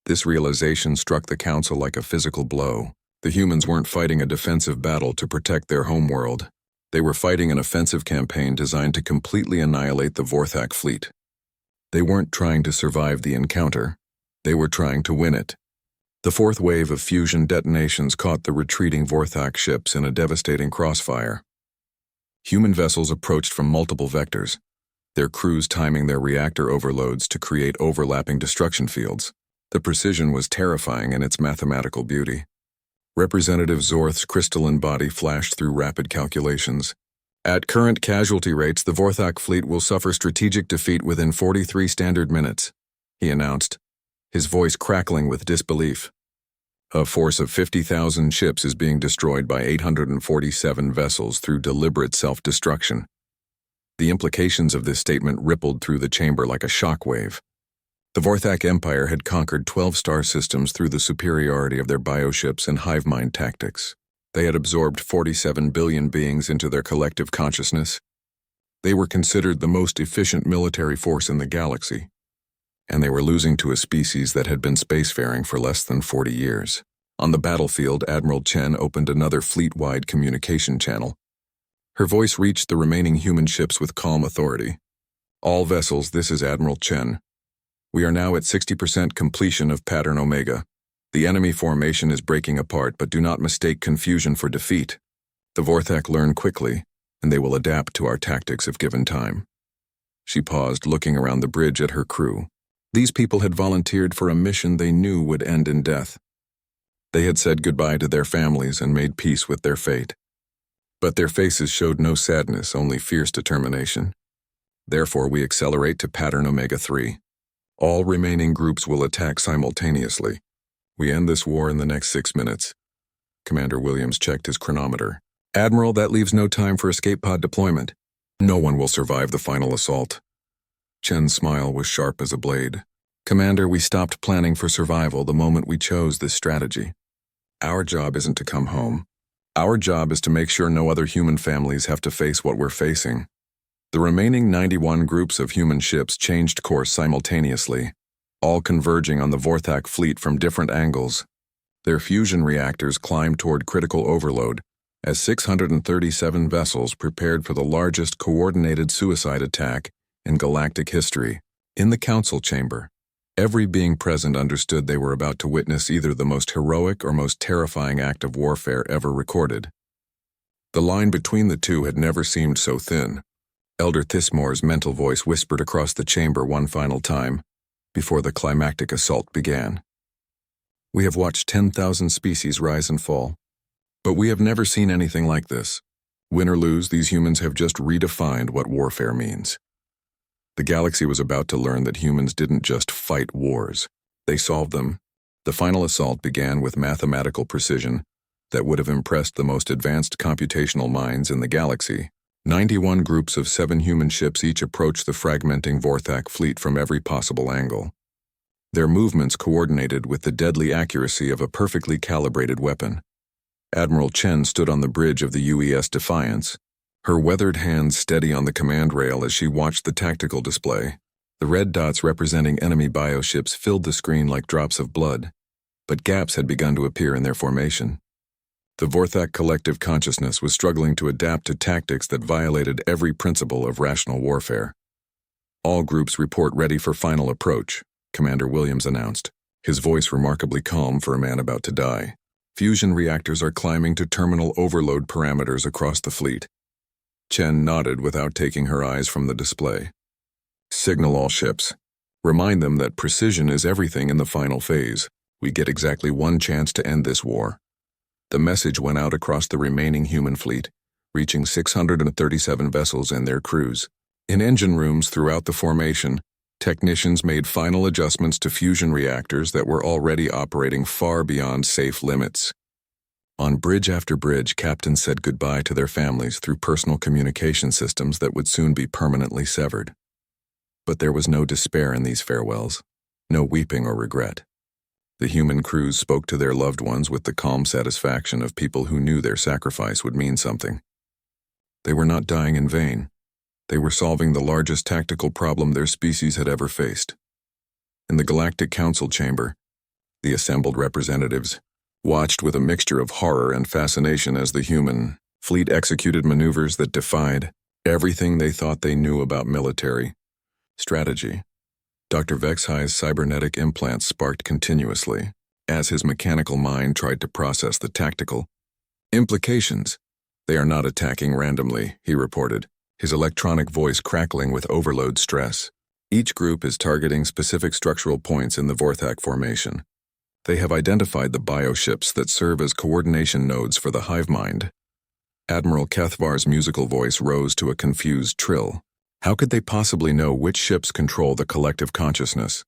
This realization struck the council like a physical blow. The humans weren't fighting a defensive battle to protect their homeworld. They were fighting an offensive campaign designed to completely annihilate the Vorthak fleet. They weren't trying to survive the encounter. They were trying to win it. The fourth wave of fusion detonations caught the retreating Vorthak ships in a devastating crossfire. Human vessels approached from multiple vectors, their crews timing their reactor overloads to create overlapping destruction fields. The precision was terrifying in its mathematical beauty. Representative Zorth's crystalline body flashed through rapid calculations. "At current casualty rates, the Vorthak fleet will suffer strategic defeat within 43 standard minutes," he announced, his voice crackling with disbelief. "A force of 50,000 ships is being destroyed by 847 vessels through deliberate self-destruction." The implications of this statement rippled through the chamber like a shockwave. The Vorthak Empire had conquered 12 star systems through the superiority of their bioships and hive mind tactics. They had absorbed 47 billion beings into their collective consciousness. They were considered the most efficient military force in the galaxy, and they were losing to a species that had been spacefaring for less than 40 years. On the battlefield, Admiral Chen opened another fleet-wide communication channel. Her voice reached the remaining human ships with calm authority. "All vessels, this is Admiral Chen. We are now at 60% completion of Pattern Omega. The enemy formation is breaking apart, but do not mistake confusion for defeat. The Vorthak learn quickly, and they will adapt to our tactics if given time." She paused, looking around the bridge at her crew. These people had volunteered for a mission they knew would end in death. They had said goodbye to their families and made peace with their fate. But their faces showed no sadness, only fierce determination. "Therefore, we accelerate to Pattern Omega 3. All remaining groups will attack simultaneously. We end this war in the next 6 minutes." Commander Williams checked his chronometer. "Admiral, that leaves no time for escape pod deployment. No one will survive the final assault." Chen's smile was sharp as a blade. Commander, we stopped planning for survival the moment we chose this strategy. Our job isn't to come home. Our job is to make sure no other human families have to face what we're facing. The remaining 91 groups of human ships changed course simultaneously, all converging on the Vorthak fleet from different angles. Their fusion reactors climbed toward critical overload as 637 vessels prepared for the largest coordinated suicide attack in galactic history. In the council chamber, every being present understood they were about to witness either the most heroic or most terrifying act of warfare ever recorded. The line between the two had never seemed so thin. Elder Thismore's mental voice whispered across the chamber one final time before the climactic assault began. We have watched 10,000 species rise and fall, but we have never seen anything like this. Win or lose, these humans have just redefined what warfare means. The galaxy was about to learn that humans didn't just fight wars, they solved them. The final assault began with mathematical precision that would have impressed the most advanced computational minds in the galaxy. 91 groups of 7 human ships each approached the fragmenting Vorthak fleet from every possible angle. Their movements coordinated with the deadly accuracy of a perfectly calibrated weapon. Admiral Chen stood on the bridge of the UES Defiance, her weathered hands steady on the command rail as she watched the tactical display. The red dots representing enemy bioships filled the screen like drops of blood, but gaps had begun to appear in their formation. The Vorthak collective consciousness was struggling to adapt to tactics that violated every principle of rational warfare. All groups report ready for final approach, Commander Williams announced, his voice remarkably calm for a man about to die. Fusion reactors are climbing to terminal overload parameters across the fleet. Chen nodded without taking her eyes from the display. Signal all ships. Remind them that precision is everything in the final phase. We get exactly one chance to end this war. The message went out across the remaining human fleet, reaching 637 vessels and their crews. In engine rooms throughout the formation, technicians made final adjustments to fusion reactors that were already operating far beyond safe limits. On bridge after bridge, captains said goodbye to their families through personal communication systems that would soon be permanently severed. But there was no despair in these farewells, no weeping or regret. The human crews spoke to their loved ones with the calm satisfaction of people who knew their sacrifice would mean something. They were not dying in vain. They were solving the largest tactical problem their species had ever faced. In the Galactic Council chamber, the assembled representatives watched with a mixture of horror and fascination as the human fleet executed maneuvers that defied everything they thought they knew about military strategy. Dr. Vexhi's cybernetic implants sparked continuously as his mechanical mind tried to process the tactical implications. They are not attacking randomly, he reported, his electronic voice crackling with overload stress. Each group is targeting specific structural points in the Vorthak formation. They have identified the bioships that serve as coordination nodes for the hive mind. Admiral Kethvar's musical voice rose to a confused trill. How could they possibly know which ships control the collective consciousness?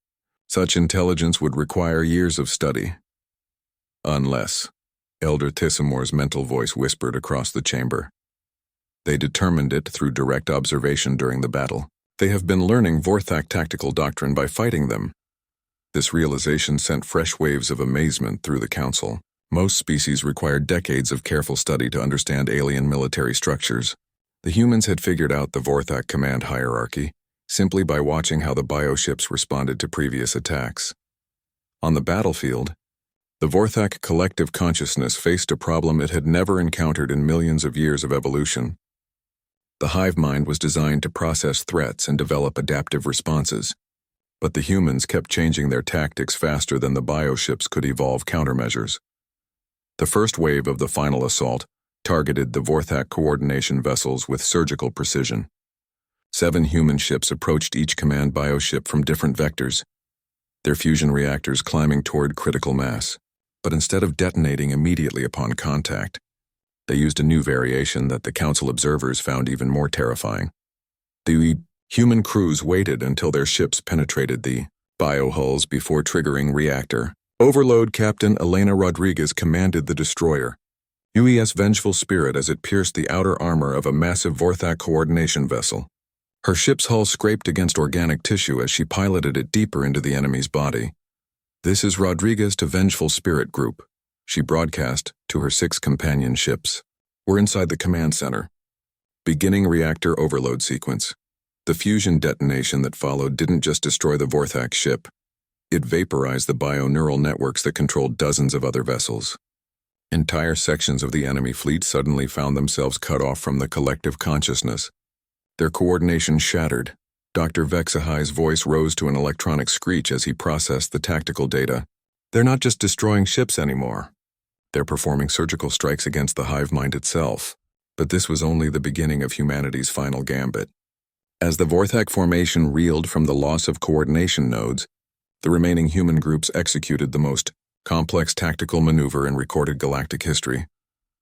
Such intelligence would require years of study. Unless, Elder Tisimore's mental voice whispered across the chamber. They determined it through direct observation during the battle. They have been learning Vorthak tactical doctrine by fighting them. This realization sent fresh waves of amazement through the council. Most species required decades of careful study to understand alien military structures. The humans had figured out the Vorthak command hierarchy simply by watching how the bioships responded to previous attacks. On the battlefield, the Vorthak collective consciousness faced a problem it had never encountered in millions of years of evolution. The hive mind was designed to process threats and develop adaptive responses, but the humans kept changing their tactics faster than the bioships could evolve countermeasures. The first wave of the final assault targeted the Vorthak coordination vessels with surgical precision. 7 human ships approached each command bioship from different vectors, their fusion reactors climbing toward critical mass. But instead of detonating immediately upon contact, they used a new variation that the council observers found even more terrifying. The human crews waited until their ships penetrated the biohulls before triggering reactor overload. Captain Elena Rodriguez commanded the destroyer UES Vengeful Spirit as it pierced the outer armor of a massive Vorthak coordination vessel. Her ship's hull scraped against organic tissue as she piloted it deeper into the enemy's body. "This is Rodriguez to Vengeful Spirit Group," she broadcast to her 6 companion ships. "We're inside the command center. Beginning reactor overload sequence." The fusion detonation that followed didn't just destroy the Vorthak ship. It vaporized the bio-neural networks that controlled dozens of other vessels. Entire sections of the enemy fleet suddenly found themselves cut off from the collective consciousness. Their coordination shattered. Dr. Vexahai's voice rose to an electronic screech as he processed the tactical data. "They're not just destroying ships anymore. They're performing surgical strikes against the hive mind itself." But this was only the beginning of humanity's final gambit. As the Vorthak formation reeled from the loss of coordination nodes, the remaining human groups executed the most complex tactical maneuver in recorded galactic history.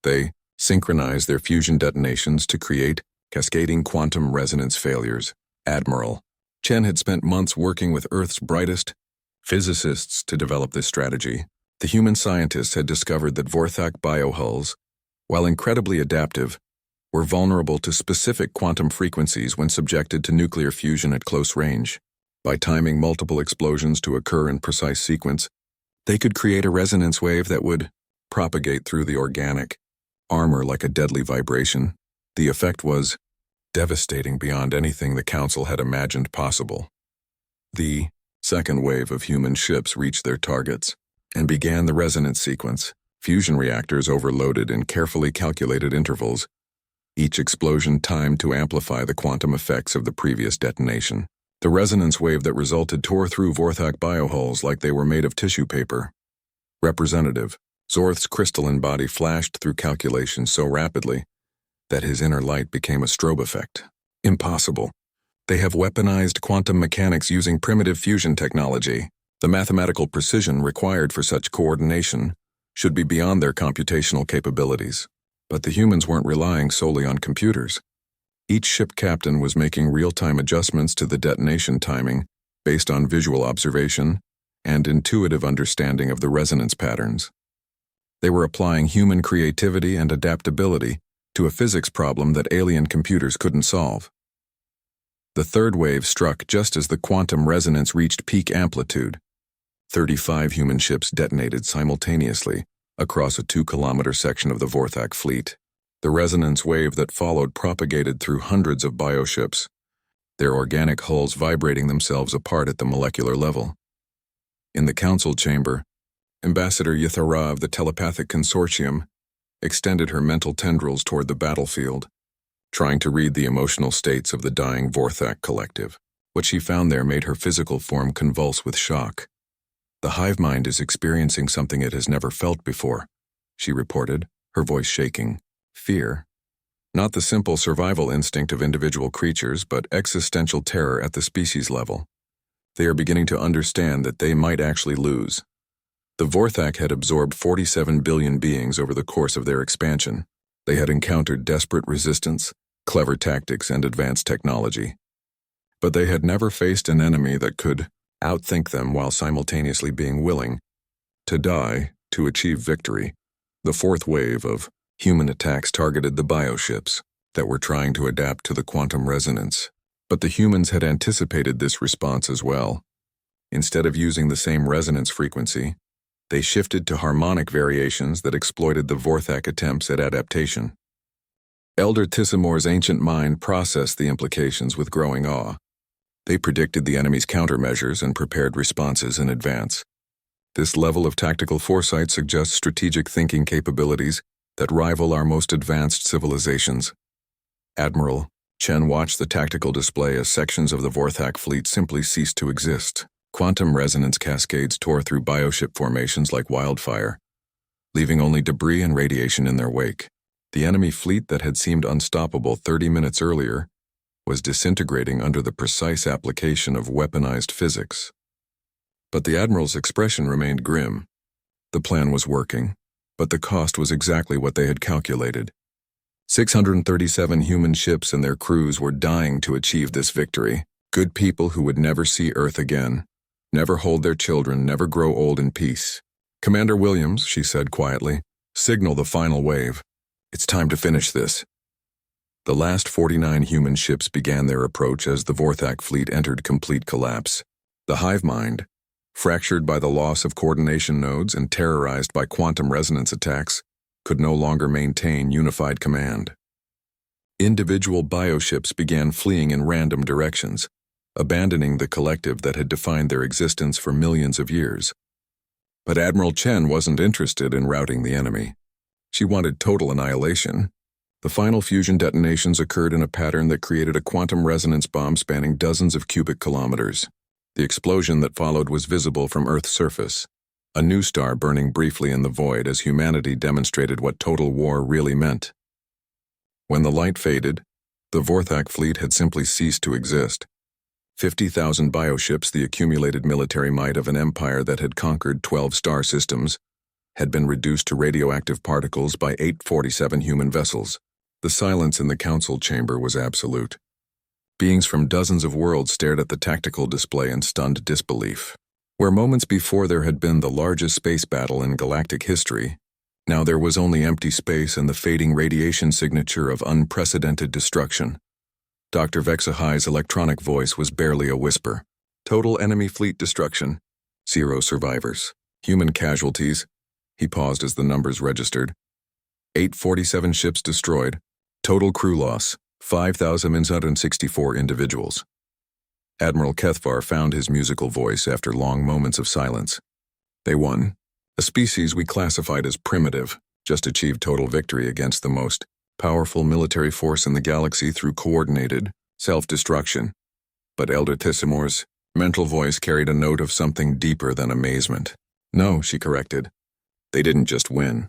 They synchronized their fusion detonations to create cascading quantum resonance failures. Admiral Chen had spent months working with Earth's brightest physicists to develop this strategy. The human scientists had discovered that Vorthak biohulls, while incredibly adaptive, were vulnerable to specific quantum frequencies when subjected to nuclear fusion at close range. By timing multiple explosions to occur in precise sequence, they could create a resonance wave that would propagate through the organic armor like a deadly vibration. The effect was devastating beyond anything the Council had imagined possible. The second wave of human ships reached their targets and began the resonance sequence. Fusion reactors overloaded in carefully calculated intervals, each explosion timed to amplify the quantum effects of the previous detonation. The resonance wave that resulted tore through Vorthak biohulls like they were made of tissue paper. Representative Zorth's crystalline body flashed through calculations so rapidly that his inner light became a strobe effect. Impossible. They have weaponized quantum mechanics using primitive fusion technology. The mathematical precision required for such coordination should be beyond their computational capabilities. But the humans weren't relying solely on computers. Each ship captain was making real-time adjustments to the detonation timing based on visual observation and intuitive understanding of the resonance patterns. They were applying human creativity and adaptability to a physics problem that alien computers couldn't solve. The third wave struck just as the quantum resonance reached peak amplitude. 35 human ships detonated simultaneously across a 2-kilometer section of the Vorthak fleet. The resonance wave that followed propagated through hundreds of bioships, their organic hulls vibrating themselves apart at the molecular level. In the council chamber, Ambassador Yithara of the Telepathic Consortium extended her mental tendrils toward the battlefield, trying to read the emotional states of the dying Vorthak collective. What she found there made her physical form convulse with shock. "The hive mind is experiencing something it has never felt before," she reported, her voice shaking. Fear. Not the simple survival instinct of individual creatures, but existential terror at the species level. They are beginning to understand that they might actually lose. The Vorthak had absorbed 47 billion beings over the course of their expansion. They had encountered desperate resistance, clever tactics, and advanced technology. But they had never faced an enemy that could outthink them while simultaneously being willing to die to achieve victory. The fourth wave of human attacks targeted the bioships that were trying to adapt to the quantum resonance. But the humans had anticipated this response as well. Instead of using the same resonance frequency, they shifted to harmonic variations that exploited the Vorthak attempts at adaptation. Elder Tissimor's ancient mind processed the implications with growing awe. They predicted the enemy's countermeasures and prepared responses in advance. This level of tactical foresight suggests strategic thinking capabilities that rival our most advanced civilizations. Admiral Chen watched the tactical display as sections of the Vorthak fleet simply ceased to exist. Quantum resonance cascades tore through bioship formations like wildfire, leaving only debris and radiation in their wake. The enemy fleet that had seemed unstoppable 30 minutes earlier was disintegrating under the precise application of weaponized physics. But the Admiral's expression remained grim. The plan was working, but the cost was exactly what they had calculated. 637 human ships and their crews were dying to achieve this victory. Good people who would never see Earth again, never hold their children, never grow old in peace. "Commander Williams," she said quietly, "signal the final wave. It's time to finish this." The last 49 human ships began their approach as the Vorthak fleet entered complete collapse. The hive mind, fractured by the loss of coordination nodes and terrorized by quantum resonance attacks, could no longer maintain unified command. Individual bioships began fleeing in random directions, abandoning the collective that had defined their existence for millions of years. But Admiral Chen wasn't interested in routing the enemy. She wanted total annihilation. The final fusion detonations occurred in a pattern that created a quantum resonance bomb spanning dozens of cubic kilometers. The explosion that followed was visible from Earth's surface, a new star burning briefly in the void as humanity demonstrated what total war really meant. When the light faded, the Vorthak fleet had simply ceased to exist. 50,000 bioships, the accumulated military might of an empire that had conquered 12 star systems, had been reduced to radioactive particles by 847 human vessels. The silence in the council chamber was absolute. Beings from dozens of worlds stared at the tactical display in stunned disbelief. Where moments before there had been the largest space battle in galactic history, now there was only empty space and the fading radiation signature of unprecedented destruction. Dr. Vexahai's electronic voice was barely a whisper. Total enemy fleet destruction. 0 survivors. Human casualties. He paused as the numbers registered. 847 ships destroyed. Total crew loss. 5,164 individuals. Admiral Kethvar found his musical voice after long moments of silence. They won. A species we classified as primitive just achieved total victory against the most powerful military force in the galaxy through coordinated self-destruction. But Elder Tissimor's mental voice carried a note of something deeper than amazement. No, she corrected. They didn't just win.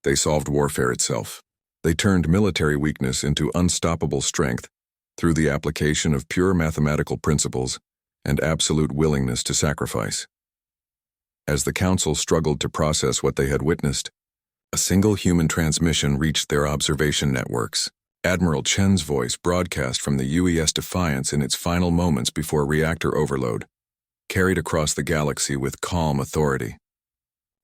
They solved warfare itself. They turned military weakness into unstoppable strength through the application of pure mathematical principles and absolute willingness to sacrifice. As the Council struggled to process what they had witnessed, a single human transmission reached their observation networks. Admiral Chen's voice broadcast from the UES Defiance in its final moments before reactor overload, carried across the galaxy with calm authority.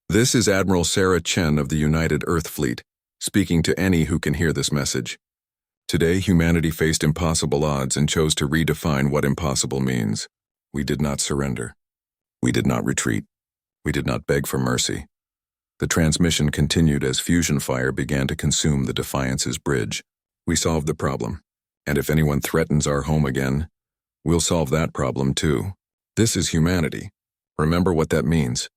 This is Admiral Sarah Chen of the United Earth Fleet, speaking to any who can hear this message. Today, humanity faced impossible odds and chose to redefine what impossible means. We did not surrender. We did not retreat. We did not beg for mercy. The transmission continued as fusion fire began to consume the Defiance's bridge. We solved the problem, and if anyone threatens our home again, we'll solve that problem too. This is humanity. Remember what that means.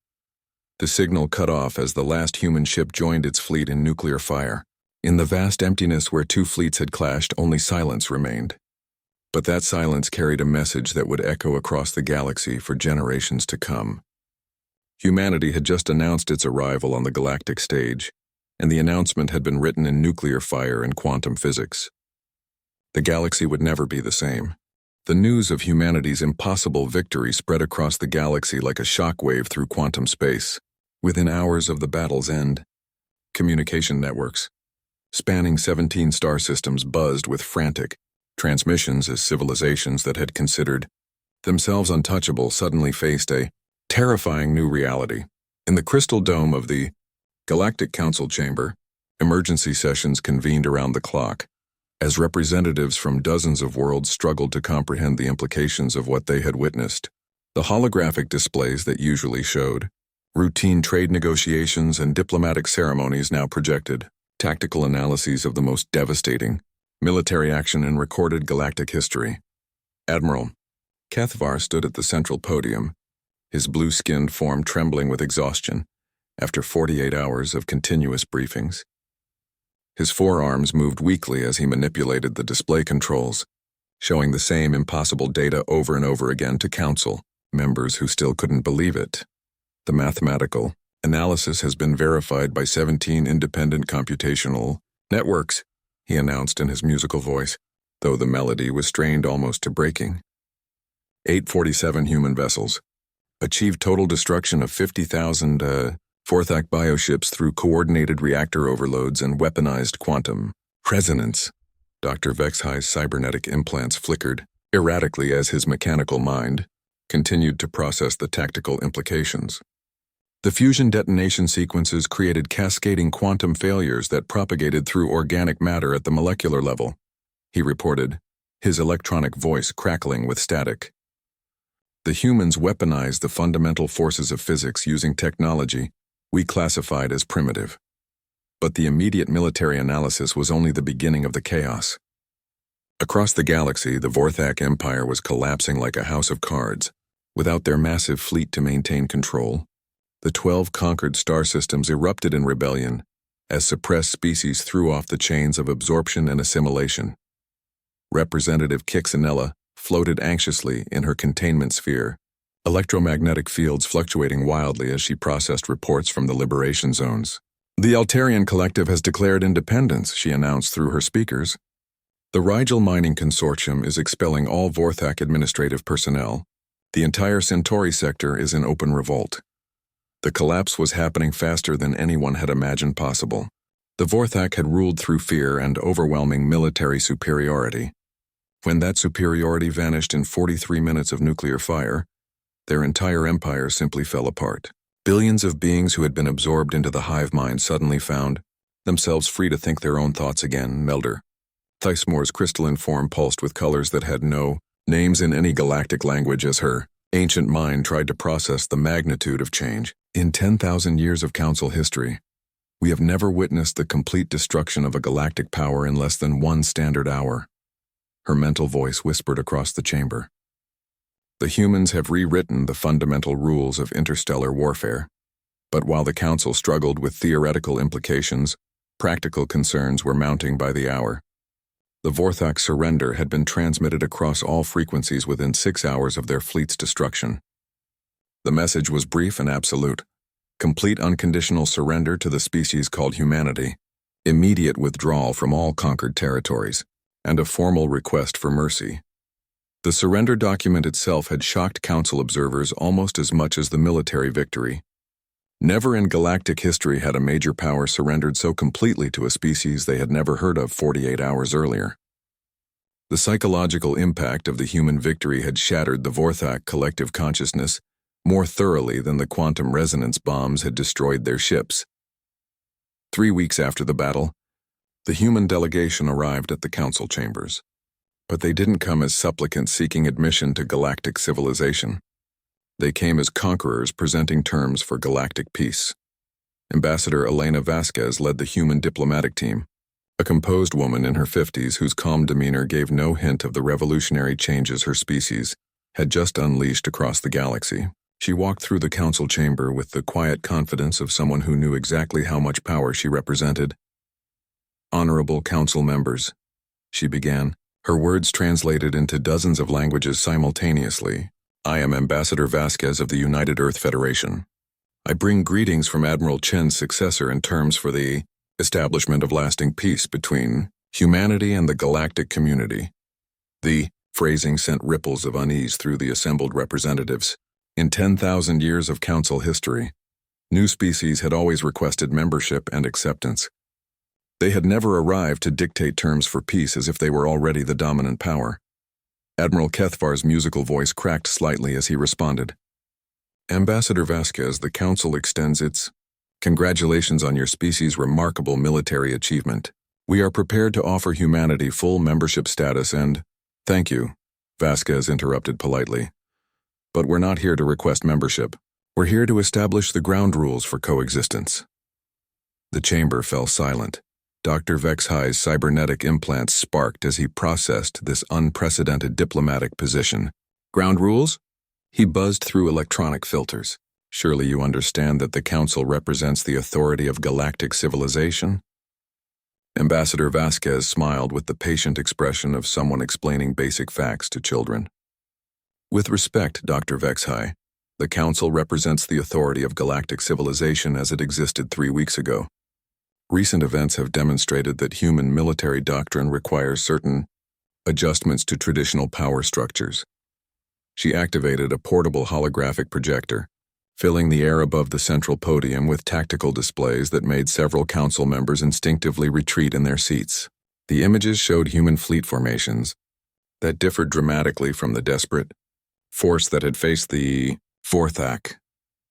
The signal cut off as the last human ship joined its fleet in nuclear fire. In the vast emptiness where two fleets had clashed, only silence remained. But that silence carried a message that would echo across the galaxy for generations to come. Humanity had just announced its arrival on the galactic stage, and the announcement had been written in nuclear fire and quantum physics. The galaxy would never be the same. The news of humanity's impossible victory spread across the galaxy like a shockwave through quantum space. Within hours of the battle's end, communication networks, spanning 17 star systems, buzzed with frantic transmissions as civilizations that had considered themselves untouchable suddenly faced a terrifying new reality. In the crystal dome of the Galactic Council Chamber, emergency sessions convened around the clock, as representatives from dozens of worlds struggled to comprehend the implications of what they had witnessed. The holographic displays that usually showed routine trade negotiations and diplomatic ceremonies now projected tactical analyses of the most devastating military action in recorded galactic history. Admiral Kethvar stood at the central podium, his blue-skinned form trembling with exhaustion after 48 hours of continuous briefings. His forearms moved weakly as he manipulated the display controls, showing the same impossible data over and over again to Council members who still couldn't believe it. The mathematical analysis has been verified by 17 independent computational networks, he announced in his musical voice, though the melody was strained almost to breaking. 847 human vessels achieved total destruction of 50,000 Vorthak bioships through coordinated reactor overloads and weaponized quantum resonance. Dr. Vexhai's cybernetic implants flickered erratically as his mechanical mind continued to process the tactical implications. The fusion detonation sequences created cascading quantum failures that propagated through organic matter at the molecular level. he reported, his electronic voice crackling with static. The humans weaponized the fundamental forces of physics using technology we classified as primitive. But the immediate military analysis was only the beginning of the chaos. Across the galaxy, the Vorthak Empire was collapsing like a house of cards. Without their massive fleet to maintain control, the 12 conquered star systems erupted in rebellion as suppressed species threw off the chains of absorption and assimilation. Representative Kixanella floated anxiously in her containment sphere, electromagnetic fields fluctuating wildly as she processed reports from the liberation zones. "The Altarian Collective has declared independence," she announced through her speakers. "The Rigel Mining Consortium is expelling all Vorthak administrative personnel. The entire Centauri sector is in open revolt." The collapse was happening faster than anyone had imagined possible. The Vorthak had ruled through fear and overwhelming military superiority. When that superiority vanished in 43 minutes of nuclear fire, their entire empire simply fell apart. Billions of beings who had been absorbed into the hive mind suddenly found themselves free to think their own thoughts again. Melder Thismore's crystalline form pulsed with colors that had no names in any galactic language as her ancient mind tried to process the magnitude of change. In 10,000 years of Council history, we have never witnessed the complete destruction of a galactic power in less than 1 standard hour. Her mental voice whispered across the chamber. The humans have rewritten the fundamental rules of interstellar warfare. But while the Council struggled with theoretical implications, practical concerns were mounting by the hour. The Vorthak surrender had been transmitted across all frequencies within 6 hours of their fleet's destruction. The message was brief and absolute. Complete unconditional surrender to the species called humanity, immediate withdrawal from all conquered territories, and a formal request for mercy. The surrender document itself had shocked Council observers almost as much as the military victory. Never in galactic history had a major power surrendered so completely to a species they had never heard of 48 hours earlier. The psychological impact of the human victory had shattered the Vorthak collective consciousness more thoroughly than the quantum resonance bombs had destroyed their ships. 3 weeks after the battle, the human delegation arrived at the Council chambers. But they didn't come as supplicants seeking admission to galactic civilization. They came as conquerors presenting terms for galactic peace. Ambassador Elena Vasquez led the human diplomatic team, a composed woman in her 50s whose calm demeanor gave no hint of the revolutionary changes her species had just unleashed across the galaxy. She walked through the Council chamber with the quiet confidence of someone who knew exactly how much power she represented. "Honorable Council members," she began, her words translated into dozens of languages simultaneously. "I am Ambassador Vasquez of the United Earth Federation. I bring greetings from Admiral Chen's successor in terms for the establishment of lasting peace between humanity and the galactic community." The phrasing sent ripples of unease through the assembled representatives. In 10,000 years of Council history, new species had always requested membership and acceptance. They had never arrived to dictate terms for peace as if they were already the dominant power. Admiral Kethvar's musical voice cracked slightly as he responded. "Ambassador Vasquez, the Council extends its congratulations on your species' remarkable military achievement. We are prepared to offer humanity full membership status and—" "Thank you," Vasquez interrupted politely. "But we're not here to request membership. We're here to establish the ground rules for coexistence." The chamber fell silent. Dr. Vexhi's cybernetic implants sparked as he processed this unprecedented diplomatic position. "Ground rules?" He buzzed through electronic filters. "Surely you understand that the Council represents the authority of galactic civilization?" Ambassador Vasquez smiled with the patient expression of someone explaining basic facts to children. "With respect, Dr. Vexhi, the Council represents the authority of galactic civilization as it existed 3 weeks ago. Recent events have demonstrated that human military doctrine requires certain adjustments to traditional power structures." She activated a portable holographic projector, filling the air above the central podium with tactical displays that made several Council members instinctively retreat in their seats. The images showed human fleet formations that differed dramatically from the desperate force that had faced the Vorthak.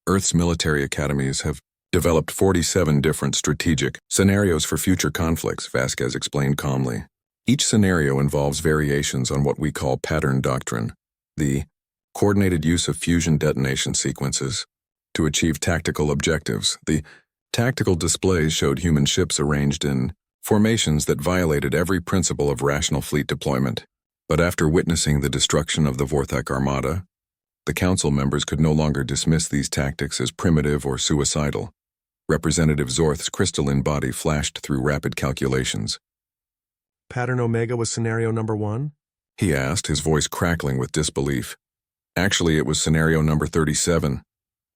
Earth's military academies have developed 47 different strategic scenarios for future conflicts, Vasquez explained calmly. Each scenario involves variations on what we call pattern doctrine, the coordinated use of fusion detonation sequences to achieve tactical objectives. The tactical displays showed human ships arranged in formations that violated every principle of rational fleet deployment. But after witnessing the destruction of the Vorthak Armada, the Council members could no longer dismiss these tactics as primitive or suicidal. Representative Zorth's crystalline body flashed through rapid calculations. Pattern Omega was scenario number 1? He asked, his voice crackling with disbelief. Actually, it was scenario number 37,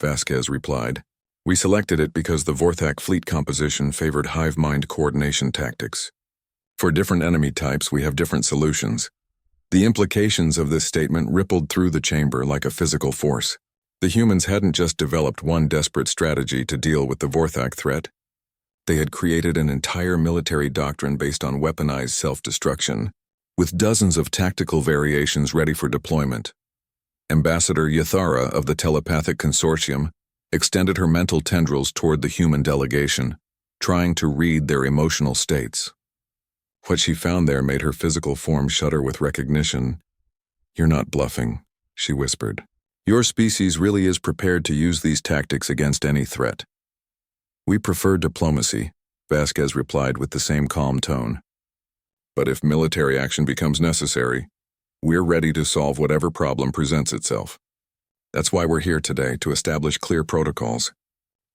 Vasquez replied. We selected it because the Vorthak fleet composition favored hive mind coordination tactics. For different enemy types, we have different solutions. The implications of this statement rippled through the chamber like a physical force. The humans hadn't just developed one desperate strategy to deal with the Vorthak threat. They had created an entire military doctrine based on weaponized self-destruction, with dozens of tactical variations ready for deployment. Ambassador Yathara of the Telepathic Consortium extended her mental tendrils toward the human delegation, trying to read their emotional states. What she found there made her physical form shudder with recognition. You're not bluffing, she whispered. Your species really is prepared to use these tactics against any threat. We prefer diplomacy, Vasquez replied with the same calm tone. But if military action becomes necessary, we're ready to solve whatever problem presents itself. That's why we're here today, to establish clear protocols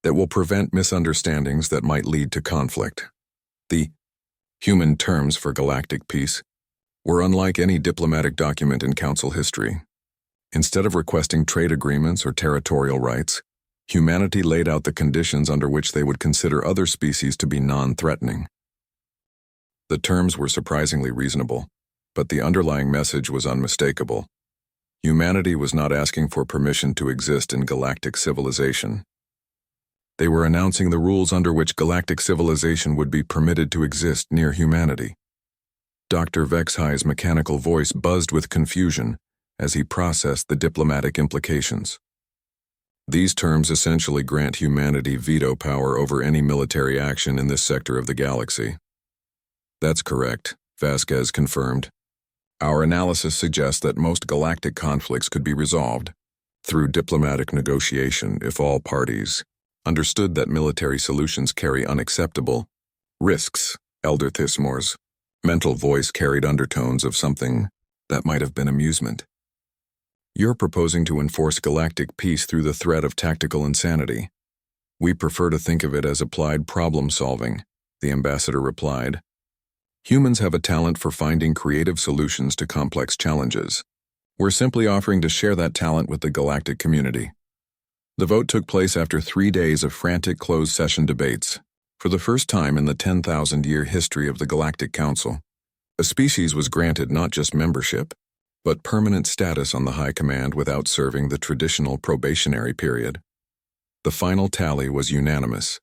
that will prevent misunderstandings that might lead to conflict. The human terms for galactic peace were unlike any diplomatic document in Council history. Instead of requesting trade agreements or territorial rights, humanity laid out the conditions under which they would consider other species to be non-threatening. The terms were surprisingly reasonable, but the underlying message was unmistakable. Humanity was not asking for permission to exist in galactic civilization. They were announcing the rules under which galactic civilization would be permitted to exist near humanity. Dr. Vexhi's mechanical voice buzzed with confusion as he processed the diplomatic implications. These terms essentially grant humanity veto power over any military action in this sector of the galaxy. That's correct, Vasquez confirmed. Our analysis suggests that most galactic conflicts could be resolved through diplomatic negotiation if all parties understood that military solutions carry unacceptable risks. Elder Thismore's mental voice carried undertones of something that might have been amusement. You're proposing to enforce galactic peace through the threat of tactical insanity. We prefer to think of it as applied problem-solving, the ambassador replied. Humans have a talent for finding creative solutions to complex challenges. We're simply offering to share that talent with the galactic community. The vote took place after 3 days of frantic closed-session debates. For the first time in the 10,000-year history of the Galactic Council, a species was granted not just membership, but permanent status on the High Command without serving the traditional probationary period. The final tally was unanimous,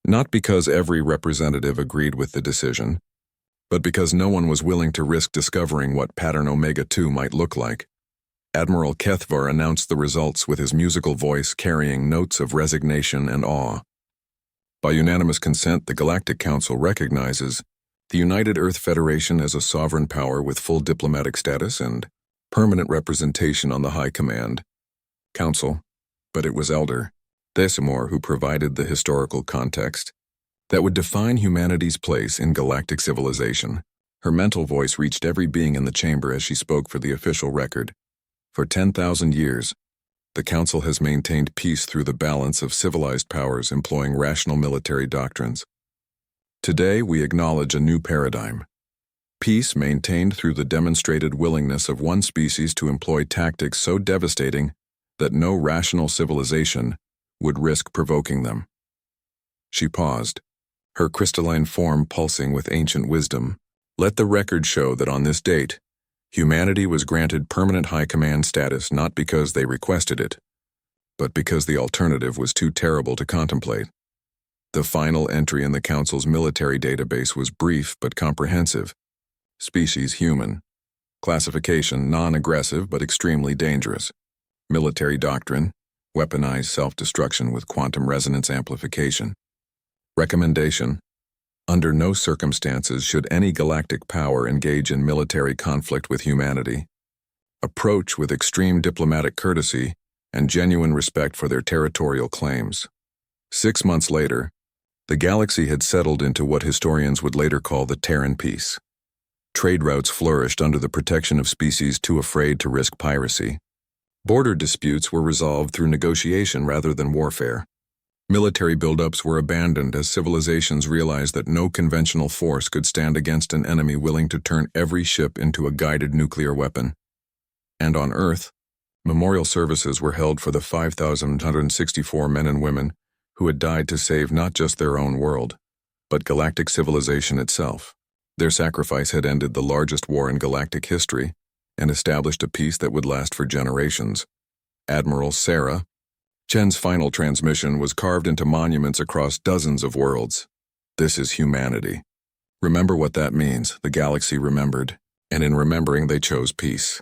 not because every representative agreed with the decision, but because no one was willing to risk discovering what Pattern Omega-2 might look like. Admiral Kethvar announced the results with his musical voice carrying notes of resignation and awe. By unanimous consent, the Galactic Council recognizes the United Earth Federation as a sovereign power with full diplomatic status and permanent representation on the High Command Council, but it was Elder Desimor who provided the historical context that would define humanity's place in galactic civilization. Her mental voice reached every being in the chamber as she spoke for the official record. For 10,000 years, the Council has maintained peace through the balance of civilized powers employing rational military doctrines. Today, we acknowledge a new paradigm. Peace maintained through the demonstrated willingness of one species to employ tactics so devastating that no rational civilization would risk provoking them. She paused, her crystalline form pulsing with ancient wisdom. Let the record show that on this date, humanity was granted permanent high command status not because they requested it, but because the alternative was too terrible to contemplate. The final entry in the Council's military database was brief but comprehensive. Species human. Classification non-aggressive but extremely dangerous. Military doctrine, weaponized self-destruction with quantum resonance amplification. Recommendation, Under no circumstances should any galactic power engage in military conflict with humanity. Approach with extreme diplomatic courtesy and genuine respect for their territorial claims. 6 months later, the galaxy had settled into what historians would later call the Terran Peace. Trade routes flourished under the protection of species too afraid to risk piracy. Border disputes were resolved through negotiation rather than warfare. Military buildups were abandoned as civilizations realized that no conventional force could stand against an enemy willing to turn every ship into a guided nuclear weapon. And on Earth, memorial services were held for the 5,164 men and women who had died to save not just their own world, but galactic civilization itself. Their sacrifice had ended the largest war in galactic history and established a peace that would last for generations. Admiral Sarah Chen's final transmission was carved into monuments across dozens of worlds. This is humanity. Remember what that means, the galaxy remembered, and in remembering they chose peace.